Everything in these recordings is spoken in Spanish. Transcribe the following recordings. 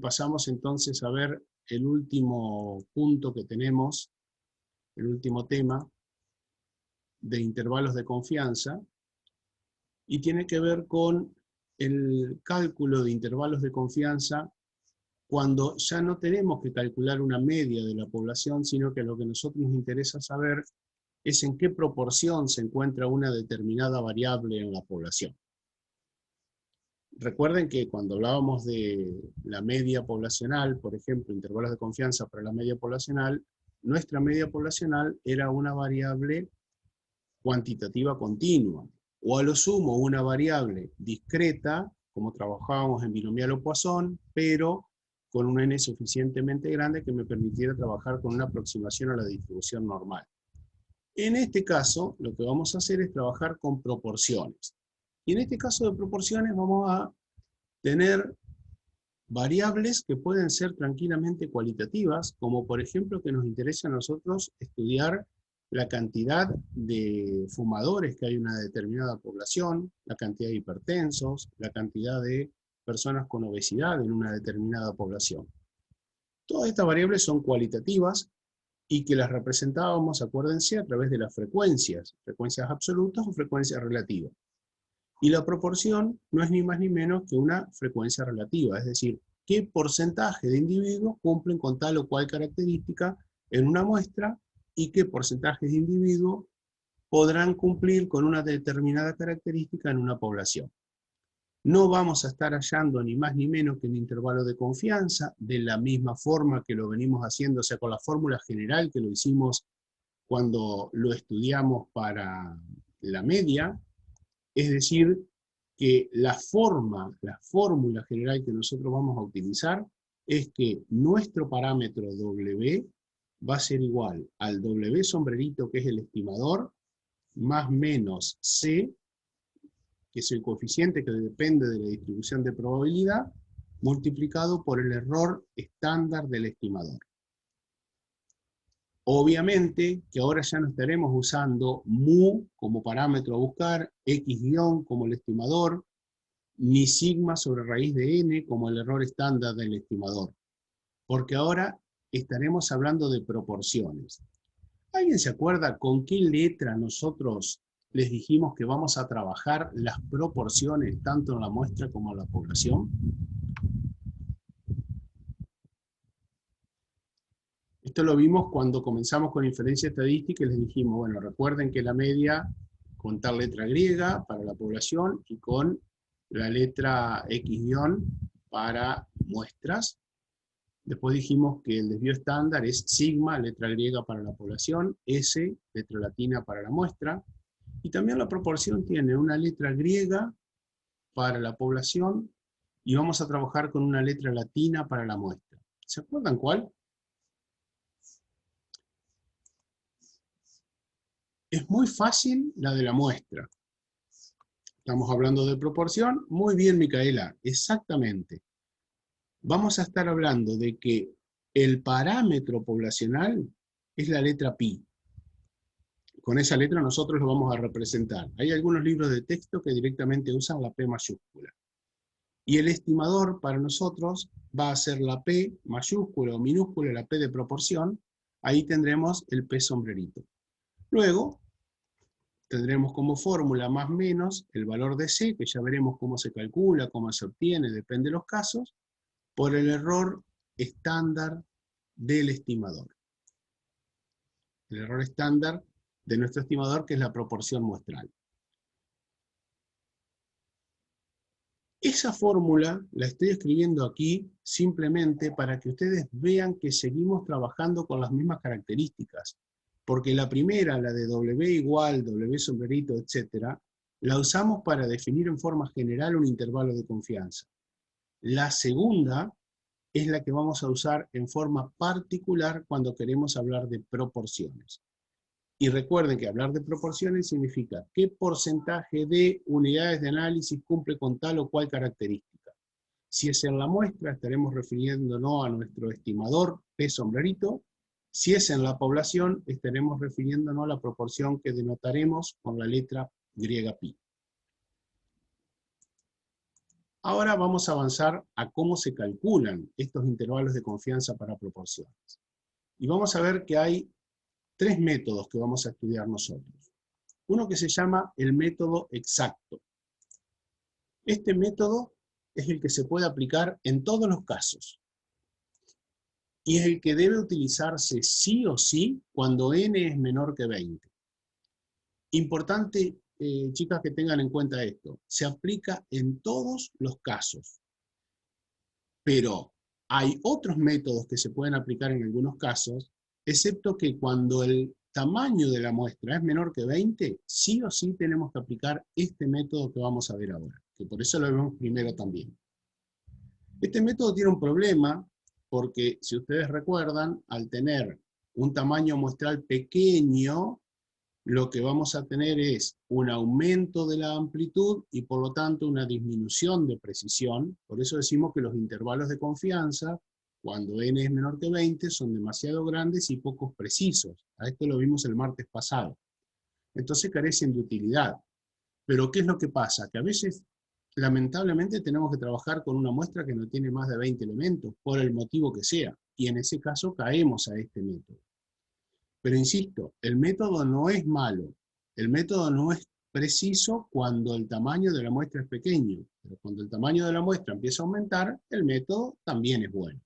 Pasamos entonces a ver el último punto que tenemos, el último tema de intervalos de confianza, y tiene que ver con el cálculo de intervalos de confianza cuando ya no tenemos que calcular una media de la población, sino que lo que a nosotros nos interesa saber es en qué proporción se encuentra una determinada variable en la población. Recuerden que cuando hablábamos de la media poblacional, por ejemplo, intervalos de confianza para la media poblacional, nuestra media poblacional era una variable cuantitativa continua, o a lo sumo una variable discreta, como trabajábamos en binomial o Poisson, pero con un n suficientemente grande que me permitiera trabajar con una aproximación a la distribución normal. En este caso, lo que vamos a hacer es trabajar con proporciones. Y en este caso de proporciones vamos a tener variables que pueden ser tranquilamente cualitativas, como por ejemplo que nos interesa a nosotros estudiar la cantidad de fumadores que hay en una determinada población, la cantidad de hipertensos, la cantidad de personas con obesidad en una determinada población. Todas estas variables son cualitativas y que las representábamos, acuérdense, a través de las frecuencias absolutas o frecuencias relativas. Y la proporción no es ni más ni menos que una frecuencia relativa, es decir, qué porcentaje de individuos cumplen con tal o cual característica en una muestra y qué porcentaje de individuos podrán cumplir con una determinada característica en una población. No vamos a estar hallando ni más ni menos que un intervalo de confianza, de la misma forma que lo venimos haciendo, o sea, con la fórmula general que lo hicimos cuando lo estudiamos para la media, es decir, que la fórmula general que nosotros vamos a utilizar es que nuestro parámetro W va a ser igual al W sombrerito, que es el estimador, más menos C, que es el coeficiente que depende de la distribución de probabilidad, multiplicado por el error estándar del estimador. Obviamente que ahora ya no estaremos usando mu como parámetro a buscar, x- como el estimador, ni sigma sobre raíz de n como el error estándar del estimador, porque ahora estaremos hablando de proporciones. ¿Alguien se acuerda con qué letra nosotros les dijimos que vamos a trabajar las proporciones tanto en la muestra como en la población? Esto lo vimos cuando comenzamos con inferencia estadística y les dijimos, bueno, recuerden que la media con tal letra griega para la población y con la letra x- para muestras. Después dijimos que el desvío estándar es sigma, letra griega para la población, S, letra latina para la muestra, y también la proporción tiene una letra griega para la población y vamos a trabajar con una letra latina para la muestra. ¿Se acuerdan cuál? Es muy fácil la de la muestra. Estamos hablando de proporción. Muy bien, Micaela, exactamente. Vamos a estar hablando de que el parámetro poblacional es la letra pi. Con esa letra nosotros lo vamos a representar. Hay algunos libros de texto que directamente usan la P mayúscula. Y el estimador para nosotros va a ser la P mayúscula o minúscula, la P de proporción. Ahí tendremos el P sombrerito. Luego tendremos como fórmula más menos el valor de C, que ya veremos cómo se calcula, cómo se obtiene, depende de los casos, por el error estándar del estimador. El error estándar de nuestro estimador, que es la proporción muestral. Esa fórmula la estoy escribiendo aquí simplemente para que ustedes vean que seguimos trabajando con las mismas características. Porque la primera, la de W igual, W sombrerito, etc., la usamos para definir en forma general un intervalo de confianza. La segunda es la que vamos a usar en forma particular cuando queremos hablar de proporciones. Y recuerden que hablar de proporciones significa qué porcentaje de unidades de análisis cumple con tal o cual característica. Si es en la muestra, estaremos refiriéndonos a nuestro estimador P sombrerito. Si es en la población, estaremos refiriéndonos a la proporción que denotaremos con la letra griega pi. Ahora vamos a avanzar a cómo se calculan estos intervalos de confianza para proporciones. Y vamos a ver que hay tres métodos que vamos a estudiar nosotros. Uno que se llama el método exacto. Este método es el que se puede aplicar en todos los casos. Y es el que debe utilizarse sí o sí cuando n es menor que 20. Importante, chicas, que tengan en cuenta esto. Se aplica en todos los casos. Pero hay otros métodos que se pueden aplicar en algunos casos, excepto que cuando el tamaño de la muestra es menor que 20, sí o sí tenemos que aplicar este método que vamos a ver ahora, que por eso lo vemos primero también. Este método tiene un problema, porque si ustedes recuerdan, al tener un tamaño muestral pequeño, lo que vamos a tener es un aumento de la amplitud y por lo tanto una disminución de precisión. Por eso decimos que los intervalos de confianza, cuando n es menor que 20, son demasiado grandes y pocos precisos. A esto lo vimos el martes pasado. Entonces carecen de utilidad. Pero ¿qué es lo que pasa? Que a veces, lamentablemente, tenemos que trabajar con una muestra que no tiene más de 20 elementos, por el motivo que sea. Y en ese caso caemos a este método. Pero insisto, el método no es malo, el método no es preciso cuando el tamaño de la muestra es pequeño, pero cuando el tamaño de la muestra empieza a aumentar, el método también es bueno.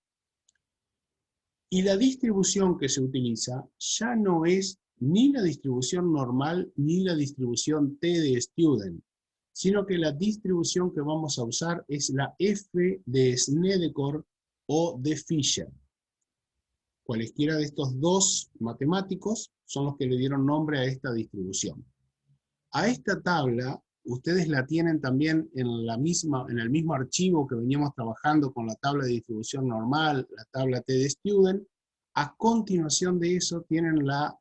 Y la distribución que se utiliza ya no es ni la distribución normal ni la distribución T de Student, sino que la distribución que vamos a usar es la F de Snedeker o de Fisher. Cualesquiera de estos dos matemáticos son los que le dieron nombre a esta distribución. A esta tabla, ustedes la tienen también en el mismo archivo que veníamos trabajando con la tabla de distribución normal, la tabla T de Student. A continuación de eso tienen la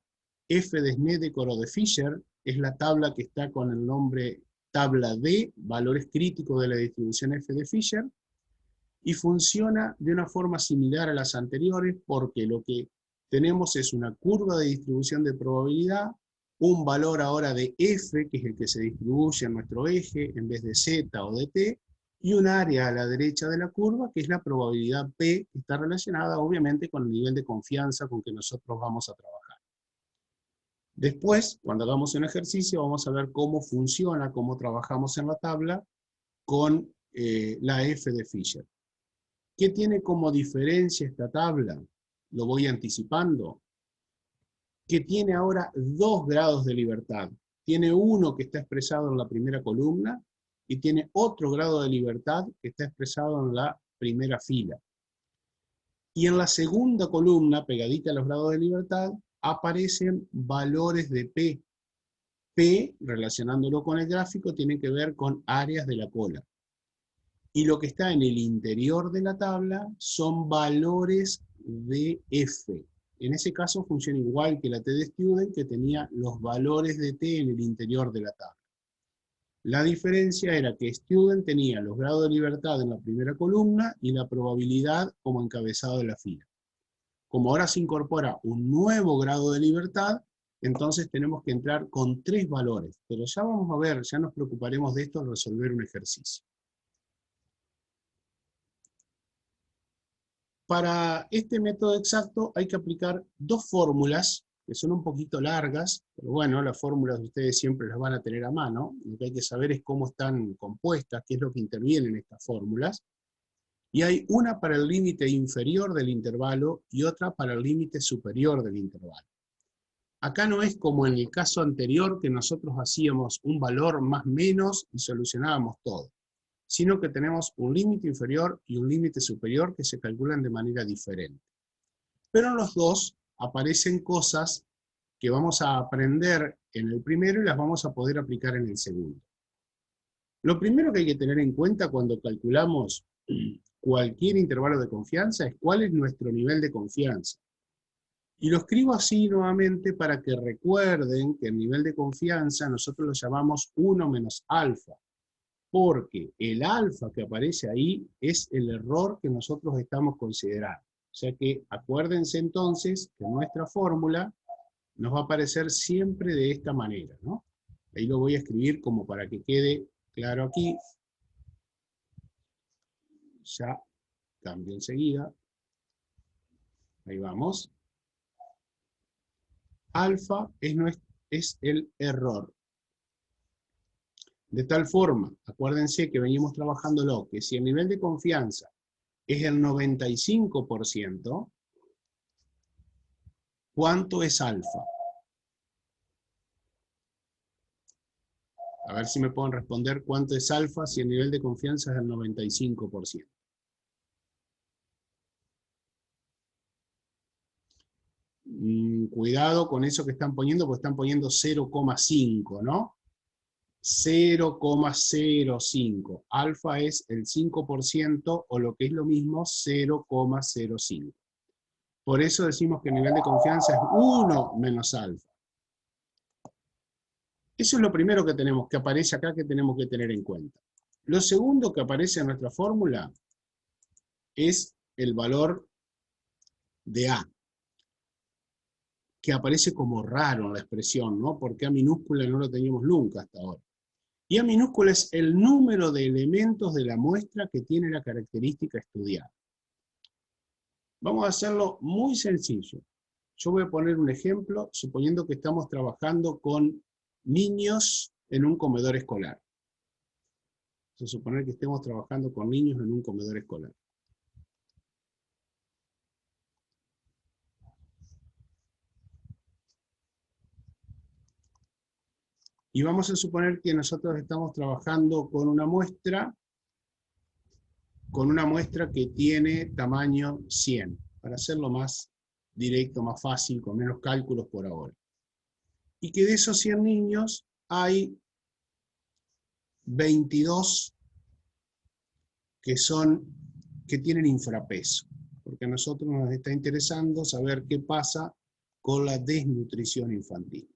F de Snedeker o de Fisher, es la tabla que está con el nombre tabla D, valores críticos de la distribución F de Fisher, y funciona de una forma similar a las anteriores porque lo que tenemos es una curva de distribución de probabilidad, un valor ahora de f, que es el que se distribuye en nuestro eje en vez de z o de t, y un área a la derecha de la curva, que es la probabilidad p, que está relacionada obviamente con el nivel de confianza con que nosotros vamos a trabajar. Después, cuando hagamos un ejercicio, vamos a ver cómo funciona, cómo trabajamos en la tabla con la f de Fisher. ¿Qué tiene como diferencia esta tabla? Lo voy anticipando. Que tiene ahora 2 grados de libertad. Tiene uno que está expresado en la primera columna y tiene otro grado de libertad que está expresado en la primera fila. Y en la segunda columna, pegadita a los grados de libertad, aparecen valores de P. P, relacionándolo con el gráfico, tiene que ver con áreas de la cola. Y lo que está en el interior de la tabla son valores de F. En ese caso funciona igual que la T de Student, que tenía los valores de T en el interior de la tabla. La diferencia era que Student tenía los grados de libertad en la primera columna y la probabilidad como encabezado de la fila. Como ahora se incorpora un nuevo grado de libertad, entonces tenemos que entrar con 3 valores. Pero ya vamos a ver, ya nos preocuparemos de esto al resolver un ejercicio. Para este método exacto hay que aplicar 2 fórmulas, que son un poquito largas, pero bueno, las fórmulas ustedes siempre las van a tener a mano. Lo que hay que saber es cómo están compuestas, qué es lo que interviene en estas fórmulas. Y hay una para el límite inferior del intervalo y otra para el límite superior del intervalo. Acá no es como en el caso anterior que nosotros hacíamos un valor más menos y solucionábamos todo, sino que tenemos un límite inferior y un límite superior que se calculan de manera diferente. Pero en los dos aparecen cosas que vamos a aprender en el primero y las vamos a poder aplicar en el segundo. Lo primero que hay que tener en cuenta cuando calculamos cualquier intervalo de confianza es cuál es nuestro nivel de confianza. Y lo escribo así nuevamente para que recuerden que el nivel de confianza nosotros lo llamamos 1 menos alfa, porque el alfa que aparece ahí es el error que nosotros estamos considerando. O sea que acuérdense entonces que nuestra fórmula nos va a aparecer siempre de esta manera, ¿no? Ahí lo voy a escribir como para que quede claro aquí. Ya cambio enseguida. Ahí vamos. Alfa es el error. De tal forma, acuérdense que venimos trabajándolo, que si el nivel de confianza es el 95%, ¿cuánto es alfa? A ver si me pueden responder cuánto es alfa si el nivel de confianza es el 95%. Cuidado con eso que están poniendo, porque están poniendo 0,5, ¿no? 0,05. Alfa es el 5% o lo que es lo mismo 0,05. Por eso decimos que el nivel de confianza es 1 menos alfa. Eso es lo primero que aparece acá, que tenemos que tener en cuenta. Lo segundo que aparece en nuestra fórmula es el valor de A, que aparece como raro en la expresión, ¿no? Porque A minúscula no lo teníamos nunca hasta ahora. Y A minúscula es el número de elementos de la muestra que tiene la característica estudiada. Vamos a hacerlo muy sencillo. Yo voy a poner un ejemplo, suponiendo que estamos trabajando con niños en un comedor escolar. Vamos a suponer que estemos trabajando con niños en un comedor escolar. Y vamos a suponer que nosotros estamos trabajando con una muestra que tiene tamaño 100, para hacerlo más directo, más fácil, con menos cálculos por ahora. Y que de esos 100 niños hay 22 que tienen infrapeso, porque a nosotros nos está interesando saber qué pasa con la desnutrición infantil.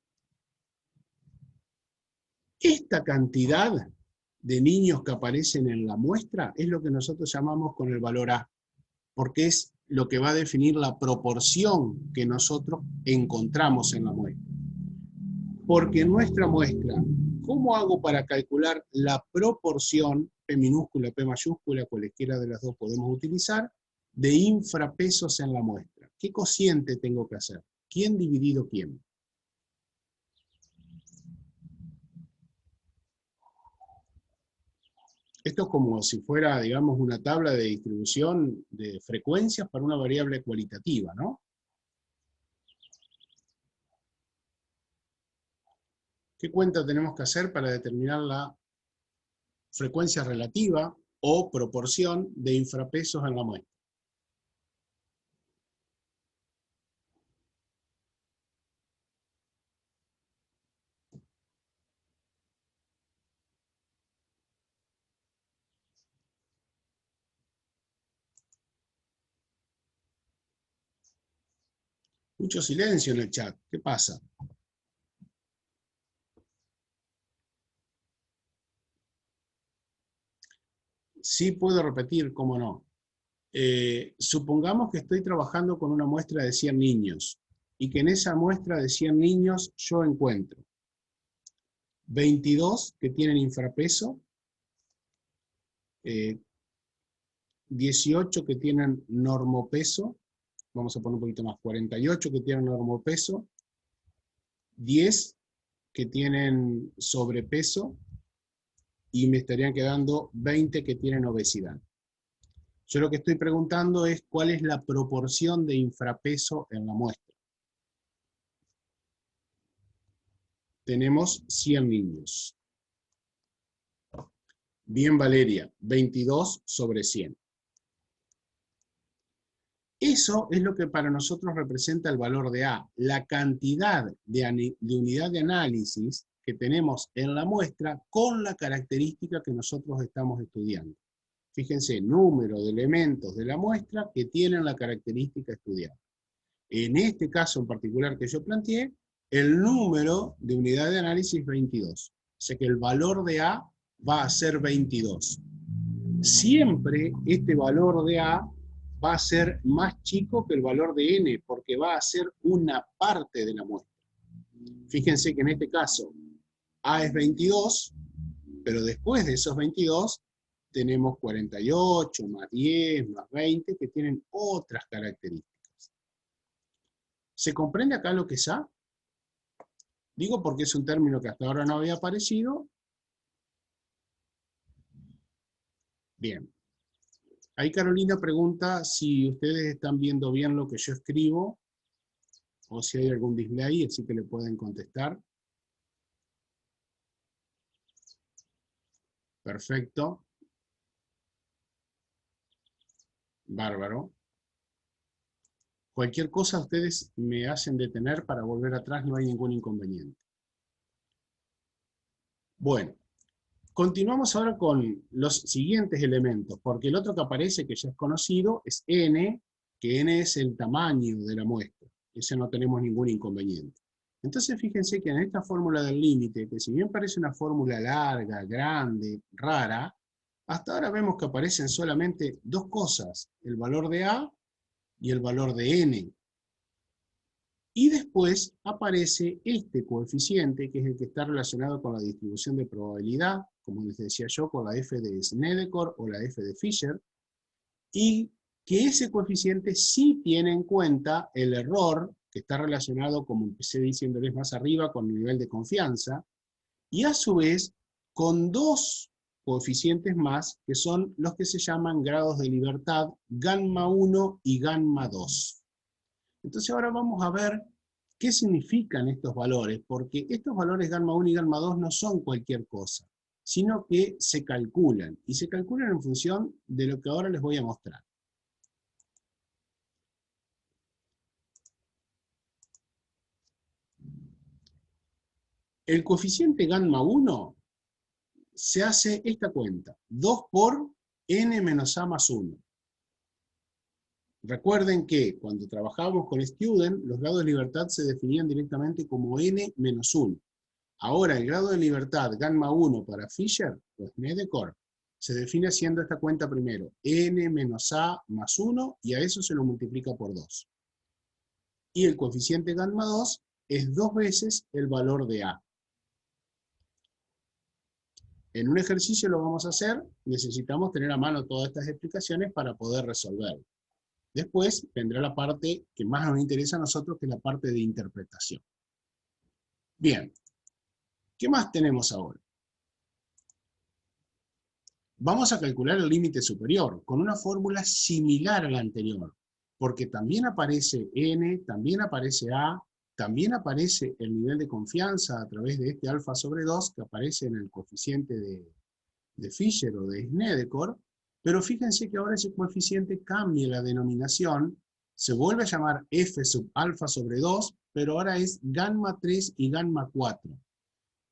Esta cantidad de niños que aparecen en la muestra es lo que nosotros llamamos con el valor A, porque es lo que va a definir la proporción que nosotros encontramos en la muestra. Porque en nuestra muestra, ¿cómo hago para calcular la proporción, P minúscula, P mayúscula, cualquiera de las dos podemos utilizar, de infrapesos en la muestra? ¿Qué cociente tengo que hacer? ¿Quién dividido quién? Esto es como si fuera, digamos, una tabla de distribución de frecuencias para una variable cualitativa, ¿no? ¿Qué cuenta tenemos que hacer para determinar la frecuencia relativa o proporción de infrapesos en la muestra? Mucho silencio en el chat. ¿Qué pasa? Sí puedo repetir, cómo no. Supongamos que estoy trabajando con una muestra de 100 niños y que en esa muestra de 100 niños yo encuentro 22 que tienen infrapeso, 18 que tienen normopeso, vamos a poner un poquito más, 48 que tienen normopeso, 10 que tienen sobrepeso y me estarían quedando 20 que tienen obesidad. Yo lo que estoy preguntando es cuál es la proporción de infrapeso en la muestra. Tenemos 100 niños. Bien, Valeria, 22 sobre 100. Eso es lo que para nosotros representa el valor de A, la cantidad de unidad de análisis que tenemos en la muestra con la característica que nosotros estamos estudiando. Fíjense, número de elementos de la muestra que tienen la característica estudiada. En este caso en particular que yo planteé, el número de unidad de análisis es 22. O sea que el valor de A va a ser 22. Siempre este valor de A va a ser más chico que el valor de N, porque va a ser una parte de la muestra. Fíjense que en este caso A es 22, pero después de esos 22 tenemos 48, más 10, más 20, que tienen otras características. ¿Se comprende acá lo que es A? Digo porque es un término que hasta ahora no había aparecido. Bien. Ahí Carolina pregunta si ustedes están viendo bien lo que yo escribo, o si hay algún display, así que le pueden contestar. Perfecto. Bárbaro. Cualquier cosa ustedes me hacen detener para volver atrás, no hay ningún inconveniente. Bueno, continuamos ahora con los siguientes elementos, porque el otro que aparece, que ya es conocido, es n, que n es el tamaño de la muestra. Ese no tenemos ningún inconveniente. Entonces fíjense que en esta fórmula del límite, que si bien parece una fórmula larga, grande, rara, hasta ahora vemos que aparecen solamente dos cosas, el valor de A y el valor de n. Y después aparece este coeficiente, que es el que está relacionado con la distribución de probabilidad, como les decía yo, con la f de Snedeker o la f de Fisher, y que ese coeficiente sí tiene en cuenta el error, que está relacionado, como empecé diciéndoles más arriba, con el nivel de confianza, y a su vez con dos coeficientes más, que son los que se llaman grados de libertad, gamma 1 y gamma 2. Entonces ahora vamos a ver qué significan estos valores, porque estos valores gamma 1 y gamma 2 no son cualquier cosa, sino que se calculan, y se calculan en función de lo que ahora les voy a mostrar. El coeficiente gamma 1 se hace esta cuenta, 2 por n menos a más 1. Recuerden que cuando trabajábamos con Student, los grados de libertad se definían directamente como n menos 1. Ahora el grado de libertad gamma 1 para Fisher, pues Snedeker, se define haciendo esta cuenta primero, n menos a más 1, y a eso se lo multiplica por 2. Y el coeficiente gamma 2 es 2 veces el valor de a. En un ejercicio lo vamos a hacer, necesitamos tener a mano todas estas explicaciones para poder resolverlo. Después vendrá la parte que más nos interesa a nosotros, que es la parte de interpretación. Bien, ¿qué más tenemos ahora? Vamos a calcular el límite superior con una fórmula similar a la anterior, porque también aparece n, también aparece a, también aparece el nivel de confianza a través de este alfa sobre 2 que aparece en el coeficiente de Fisher o de Snedeker, pero fíjense que ahora ese coeficiente cambia la denominación, se vuelve a llamar f sub alfa sobre 2, pero ahora es gamma 3 y gamma 4.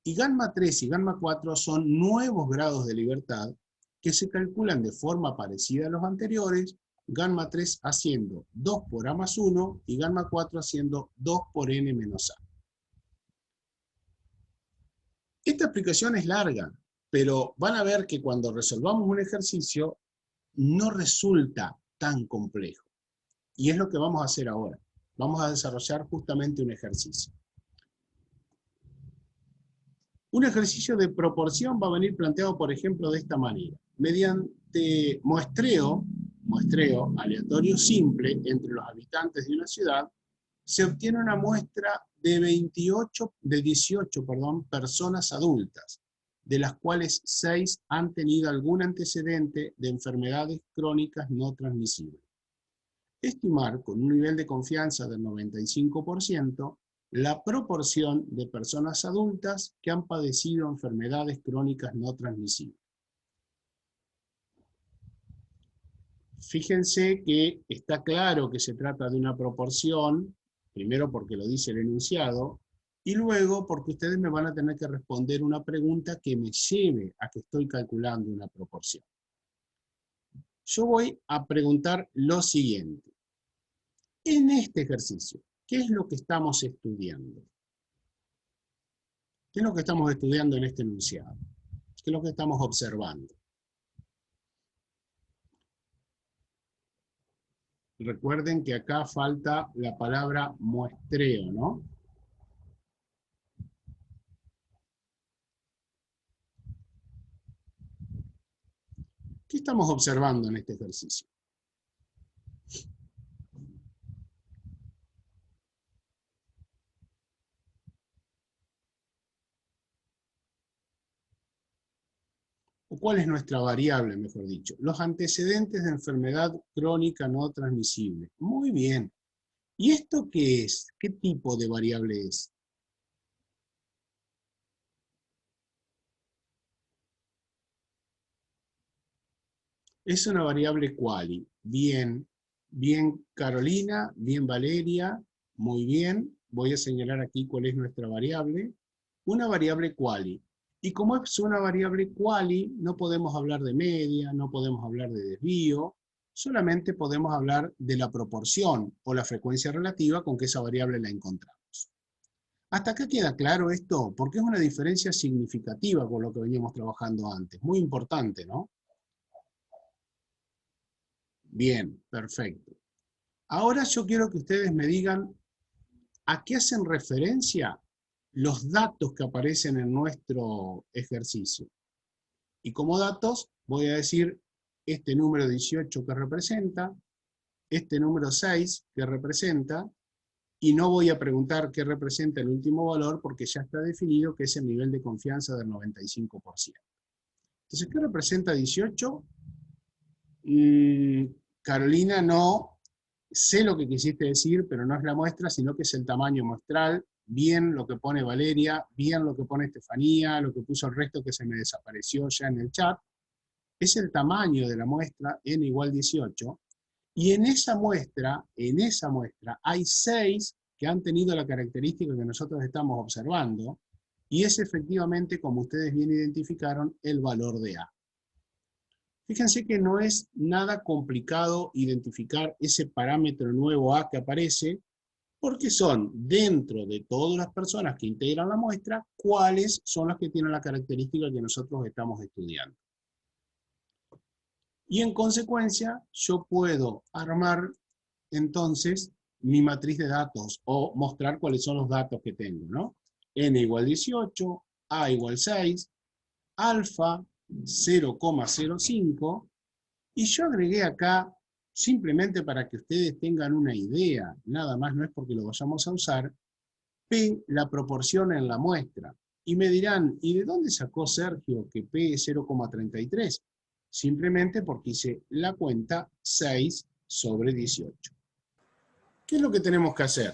Y gamma 3 y gamma 4 son nuevos grados de libertad que se calculan de forma parecida a los anteriores, gamma 3 haciendo 2 por a más 1 y gamma 4 haciendo 2 por n menos a. Esta explicación es larga, pero van a ver que cuando resolvamos un ejercicio no resulta tan complejo. Y es lo que vamos a hacer ahora. Vamos a desarrollar justamente un ejercicio. Un ejercicio de proporción va a venir planteado, por ejemplo, de esta manera. Mediante muestreo aleatorio simple entre los habitantes de una ciudad, se obtiene una muestra de 18 personas adultas, de las cuales 6 han tenido algún antecedente de enfermedades crónicas no transmisibles. Estimar con un nivel de confianza del 95% la proporción de personas adultas que han padecido enfermedades crónicas no transmisibles. Fíjense que está claro que se trata de una proporción, primero porque lo dice el enunciado, y luego porque ustedes me van a tener que responder una pregunta que me lleve a que estoy calculando una proporción. Yo voy a preguntar lo siguiente. En este ejercicio, ¿qué es lo que estamos estudiando? ¿Qué es lo que estamos estudiando en este enunciado? ¿Qué es lo que estamos observando? Recuerden que acá falta la palabra muestreo, ¿no? estamos observando en este ejercicio? ¿O cuál es nuestra variable, mejor dicho? Los antecedentes de enfermedad crónica no transmisible. Muy bien. ¿Y esto qué es? ¿Qué tipo de variable es? Es una variable quali. Bien, bien Carolina, bien Valeria, muy bien. Voy a señalar aquí cuál es nuestra variable. Una variable quali. Y como es una variable quali, no podemos hablar de media, no podemos hablar de desvío, solamente podemos hablar de la proporción o la frecuencia relativa con que esa variable la encontramos. ¿Hasta acá queda claro esto? Porque es una diferencia significativa con lo que veníamos trabajando antes. Muy importante, ¿no? Bien, perfecto. Ahora yo quiero que ustedes me digan a qué hacen referencia los datos que aparecen en nuestro ejercicio. Y como datos voy a decir este número 18 que representa, este número 6 que representa, y no voy a preguntar qué representa el último valor porque ya está definido que es el nivel de confianza del 95%. Entonces, ¿qué representa 18? Carolina, no sé lo que quisiste decir, pero no es la muestra, sino que es el tamaño muestral, bien lo que pone Valeria, bien lo que pone Estefanía, lo que puso el resto que se me desapareció ya en el chat, es el tamaño de la muestra, n igual 18, y en esa muestra hay 6 que han tenido la característica que nosotros estamos observando, y es efectivamente, como ustedes bien identificaron, el valor de A. Fíjense que no es nada complicado identificar ese parámetro nuevo A que aparece, porque son, dentro de todas las personas que integran la muestra, cuáles son las que tienen la característica que nosotros estamos estudiando. Y en consecuencia, yo puedo armar entonces mi matriz de datos o mostrar cuáles son los datos que tengo, ¿no? N igual 18, A igual 6, alfa 0,05, y yo agregué acá, simplemente para que ustedes tengan una idea, nada más, no es porque lo vayamos a usar, P, la proporción en la muestra. Y me dirán, ¿y de dónde sacó Sergio que P es 0,33? Simplemente porque hice la cuenta 6 sobre 18. ¿Qué es lo que tenemos que hacer?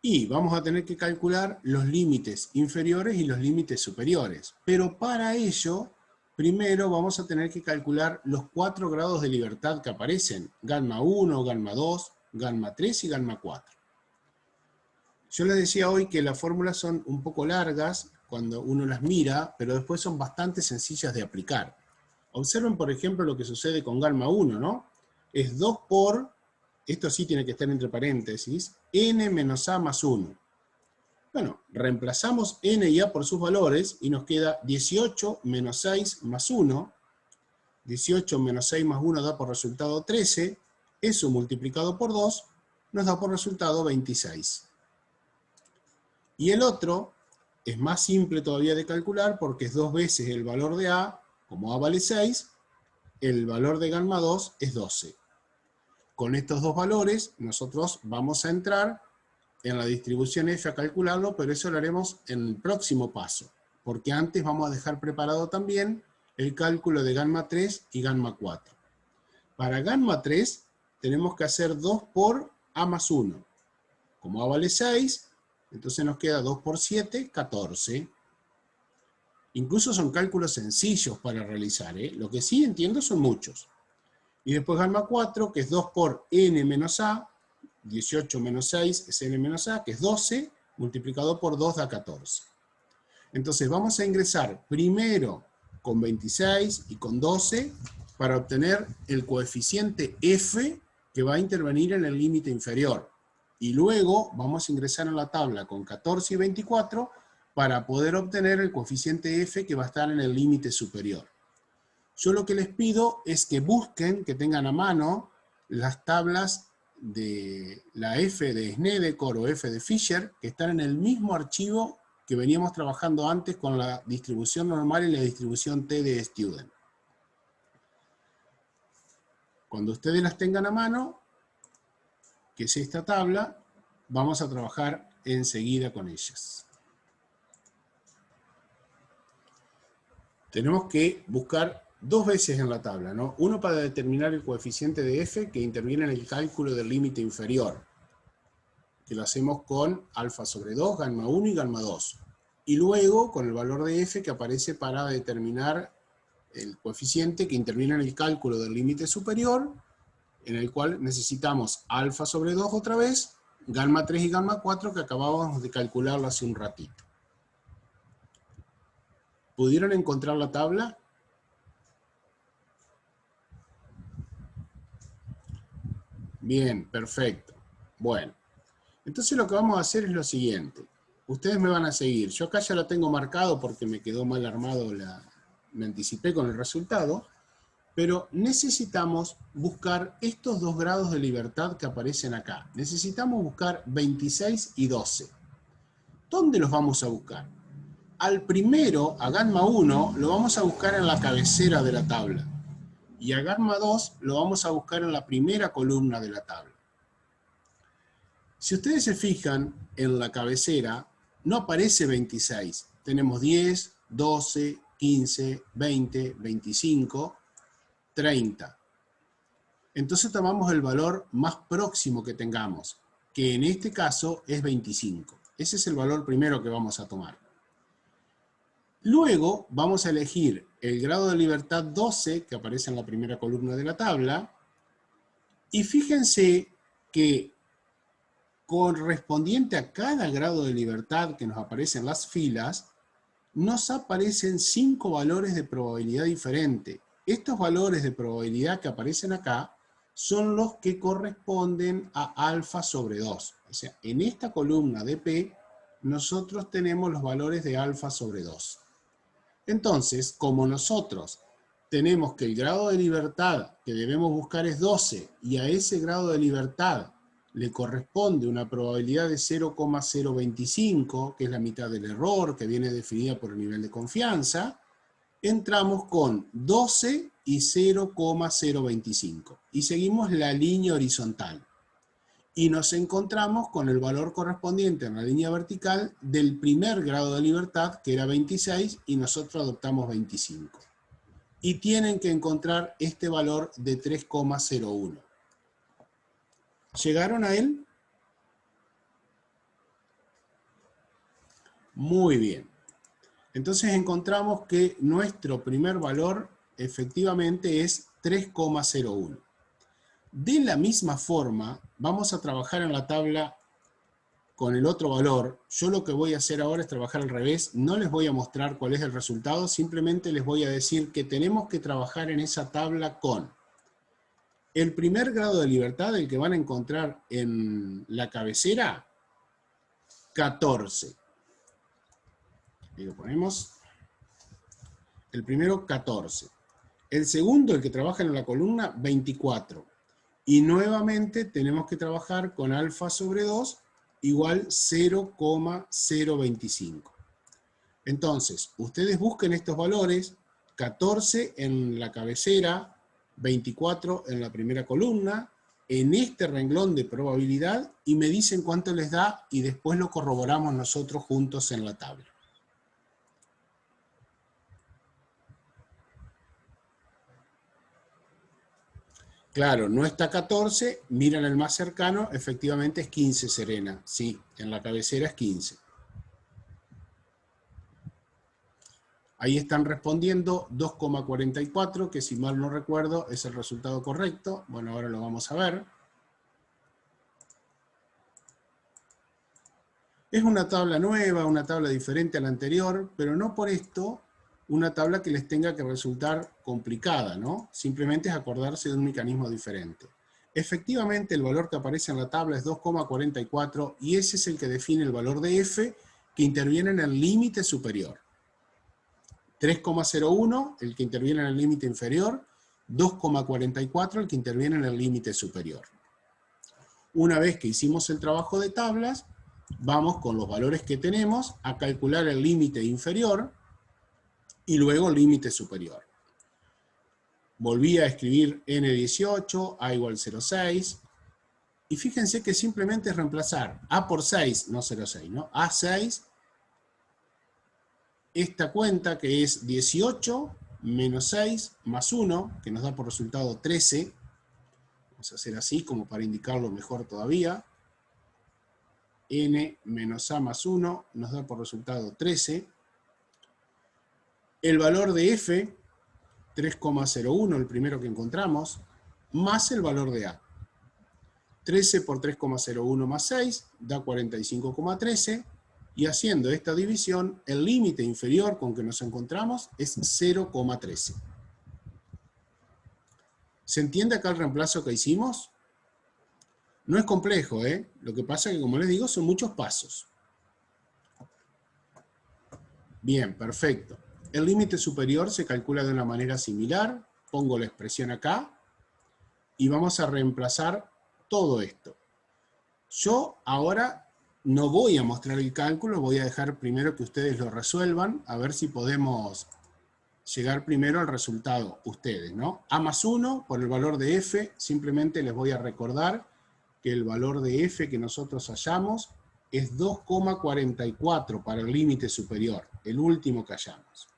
Y vamos a tener que calcular los límites inferiores y los límites superiores. Pero para ello, primero vamos a tener que calcular los 4 grados de libertad que aparecen. Gamma 1, gamma 2, gamma 3 y gamma 4. Yo les decía hoy que las fórmulas son un poco largas cuando uno las mira, pero después son bastante sencillas de aplicar. Observen, por ejemplo, lo que sucede con gamma 1, ¿no? Es 2 por, esto sí tiene que estar entre paréntesis, n menos a más 1. Bueno, reemplazamos n y a por sus valores y nos queda 18 menos 6 más 1. 18 menos 6 más 1 da por resultado 13. Eso multiplicado por 2 nos da por resultado 26. Y el otro es más simple todavía de calcular porque es 2 veces el valor de A, como A vale 6, el valor de gamma 2 es 12. Con estos dos valores nosotros vamos a entrar en la distribución F a calcularlo, pero eso lo haremos en el próximo paso, porque antes vamos a dejar preparado también el cálculo de gamma 3 y gamma 4. Para gamma 3 tenemos que hacer 2 por A más 1. Como A vale 6, entonces nos queda 2 por 7, 14. Incluso son cálculos sencillos para realizar, ¿eh? Lo que sí entiendo son muchos. Y después gamma 4, que es 2 por n menos a, 18 menos 6 es n menos a, que es 12, multiplicado por 2 da 14. Entonces vamos a ingresar primero con 26 y con 12 para obtener el coeficiente f que va a intervenir en el límite inferior. Y luego vamos a ingresar en la tabla con 14 y 24 para poder obtener el coeficiente f que va a estar en el límite superior. Yo lo que les pido es que busquen, que tengan a mano las tablas de la F de Snedeker o F de Fisher, que están en el mismo archivo que veníamos trabajando antes con la distribución normal y la distribución T de Student. Cuando ustedes las tengan a mano, que es esta tabla, vamos a trabajar enseguida con ellas. Tenemos que buscar dos veces en la tabla, ¿no? Uno para determinar el coeficiente de f que interviene en el cálculo del límite inferior, que lo hacemos con alfa sobre 2, gamma 1 y gamma 2. Y luego con el valor de f que aparece para determinar el coeficiente que interviene en el cálculo del límite superior, en el cual necesitamos alfa sobre 2 otra vez, gamma 3 y gamma 4 que acabábamos de calcularlo hace un ratito. ¿Pudieron encontrar la tabla? Bien, perfecto. Bueno, entonces lo que vamos a hacer es lo siguiente. Ustedes me van a seguir. Yo acá ya la tengo marcado porque me quedó mal armado, me anticipé con el resultado, pero necesitamos buscar estos dos grados de libertad que aparecen acá. Necesitamos buscar 26 y 12. ¿Dónde los vamos a buscar? Al primero, a gamma 1, lo vamos a buscar en la cabecera de la tabla. Y a gamma 2 lo vamos a buscar en la primera columna de la tabla. Si ustedes se fijan en la cabecera, no aparece 26. Tenemos 10, 12, 15, 20, 25, 30. Entonces tomamos el valor más próximo que tengamos, que en este caso es 25. Ese es el valor primero que vamos a tomar. Luego vamos a elegir el grado de libertad 12, que aparece en la primera columna de la tabla, y fíjense que correspondiente a cada grado de libertad que nos aparece en las filas, nos aparecen 5 valores de probabilidad diferente. Estos valores de probabilidad que aparecen acá son los que corresponden a alfa sobre 2. O sea, en esta columna de P, nosotros tenemos los valores de alfa sobre 2. Entonces, como nosotros tenemos que el grado de libertad que debemos buscar es 12, y a ese grado de libertad le corresponde una probabilidad de 0,025, que es la mitad del error, que viene definida por el nivel de confianza, entramos con 12 y 0,025. Y seguimos la línea horizontal. Y nos encontramos con el valor correspondiente en la línea vertical del primer grado de libertad, que era 26, y nosotros adoptamos 25. Y tienen que encontrar este valor de 3,01. ¿Llegaron a él? Muy bien. Entonces encontramos que nuestro primer valor efectivamente es 3,01. De la misma forma, vamos a trabajar en la tabla con el otro valor. Yo lo que voy a hacer ahora es trabajar al revés. No les voy a mostrar cuál es el resultado, simplemente les voy a decir que tenemos que trabajar en esa tabla con el primer grado de libertad, el que van a encontrar en la cabecera, 14. Y lo ponemos. El primero, 14. El segundo, el que trabaja en la columna, 24. Y nuevamente tenemos que trabajar con alfa sobre 2 igual 0,025. Entonces, ustedes busquen estos valores, 14 en la cabecera, 24 en la primera columna, en este renglón de probabilidad, y me dicen cuánto les da, y después lo corroboramos nosotros juntos en la tabla. Claro, no está 14, miran el más cercano, efectivamente es 15, Serena. Sí, en la cabecera es 15. Ahí están respondiendo 2,44, que si mal no recuerdo es el resultado correcto. Bueno, ahora lo vamos a ver. Es una tabla nueva, una tabla diferente a la anterior, pero no por esto una tabla que les tenga que resultar complicada, ¿no? Simplemente es acordarse de un mecanismo diferente. Efectivamente, el valor que aparece en la tabla es 2,44 y ese es el que define el valor de f que interviene en el límite superior. 3,01 el que interviene en el límite inferior, 2,44 el que interviene en el límite superior. Una vez que hicimos el trabajo de tablas, vamos con los valores que tenemos a calcular el límite inferior y luego el límite superior. Volví a escribir n18, a igual 0,6. Y fíjense que simplemente es reemplazar a por 6, no 0,6, ¿no? A6, esta cuenta que es 18 menos 6 más 1, que nos da por resultado 13. Vamos a hacer así como para indicarlo mejor todavía. N menos A más 1 nos da por resultado 13. El valor de F, 3,01, el primero que encontramos, más el valor de A. 13 por 3,01 más 6 da 45,13. Y haciendo esta división, el límite inferior con que nos encontramos es 0,13. ¿Se entiende acá el reemplazo que hicimos? No es complejo, ¿eh? Lo que pasa es que, como les digo, son muchos pasos. Bien, perfecto. El límite superior se calcula de una manera similar. Pongo la expresión acá. Y vamos a reemplazar todo esto. Yo ahora no voy a mostrar el cálculo, voy a dejar primero que ustedes lo resuelvan, a ver si podemos llegar primero al resultado ustedes, ¿no? A más 1 por el valor de F, simplemente les voy a recordar que el valor de F que nosotros hallamos es 2,44 para el límite superior, el último que hallamos.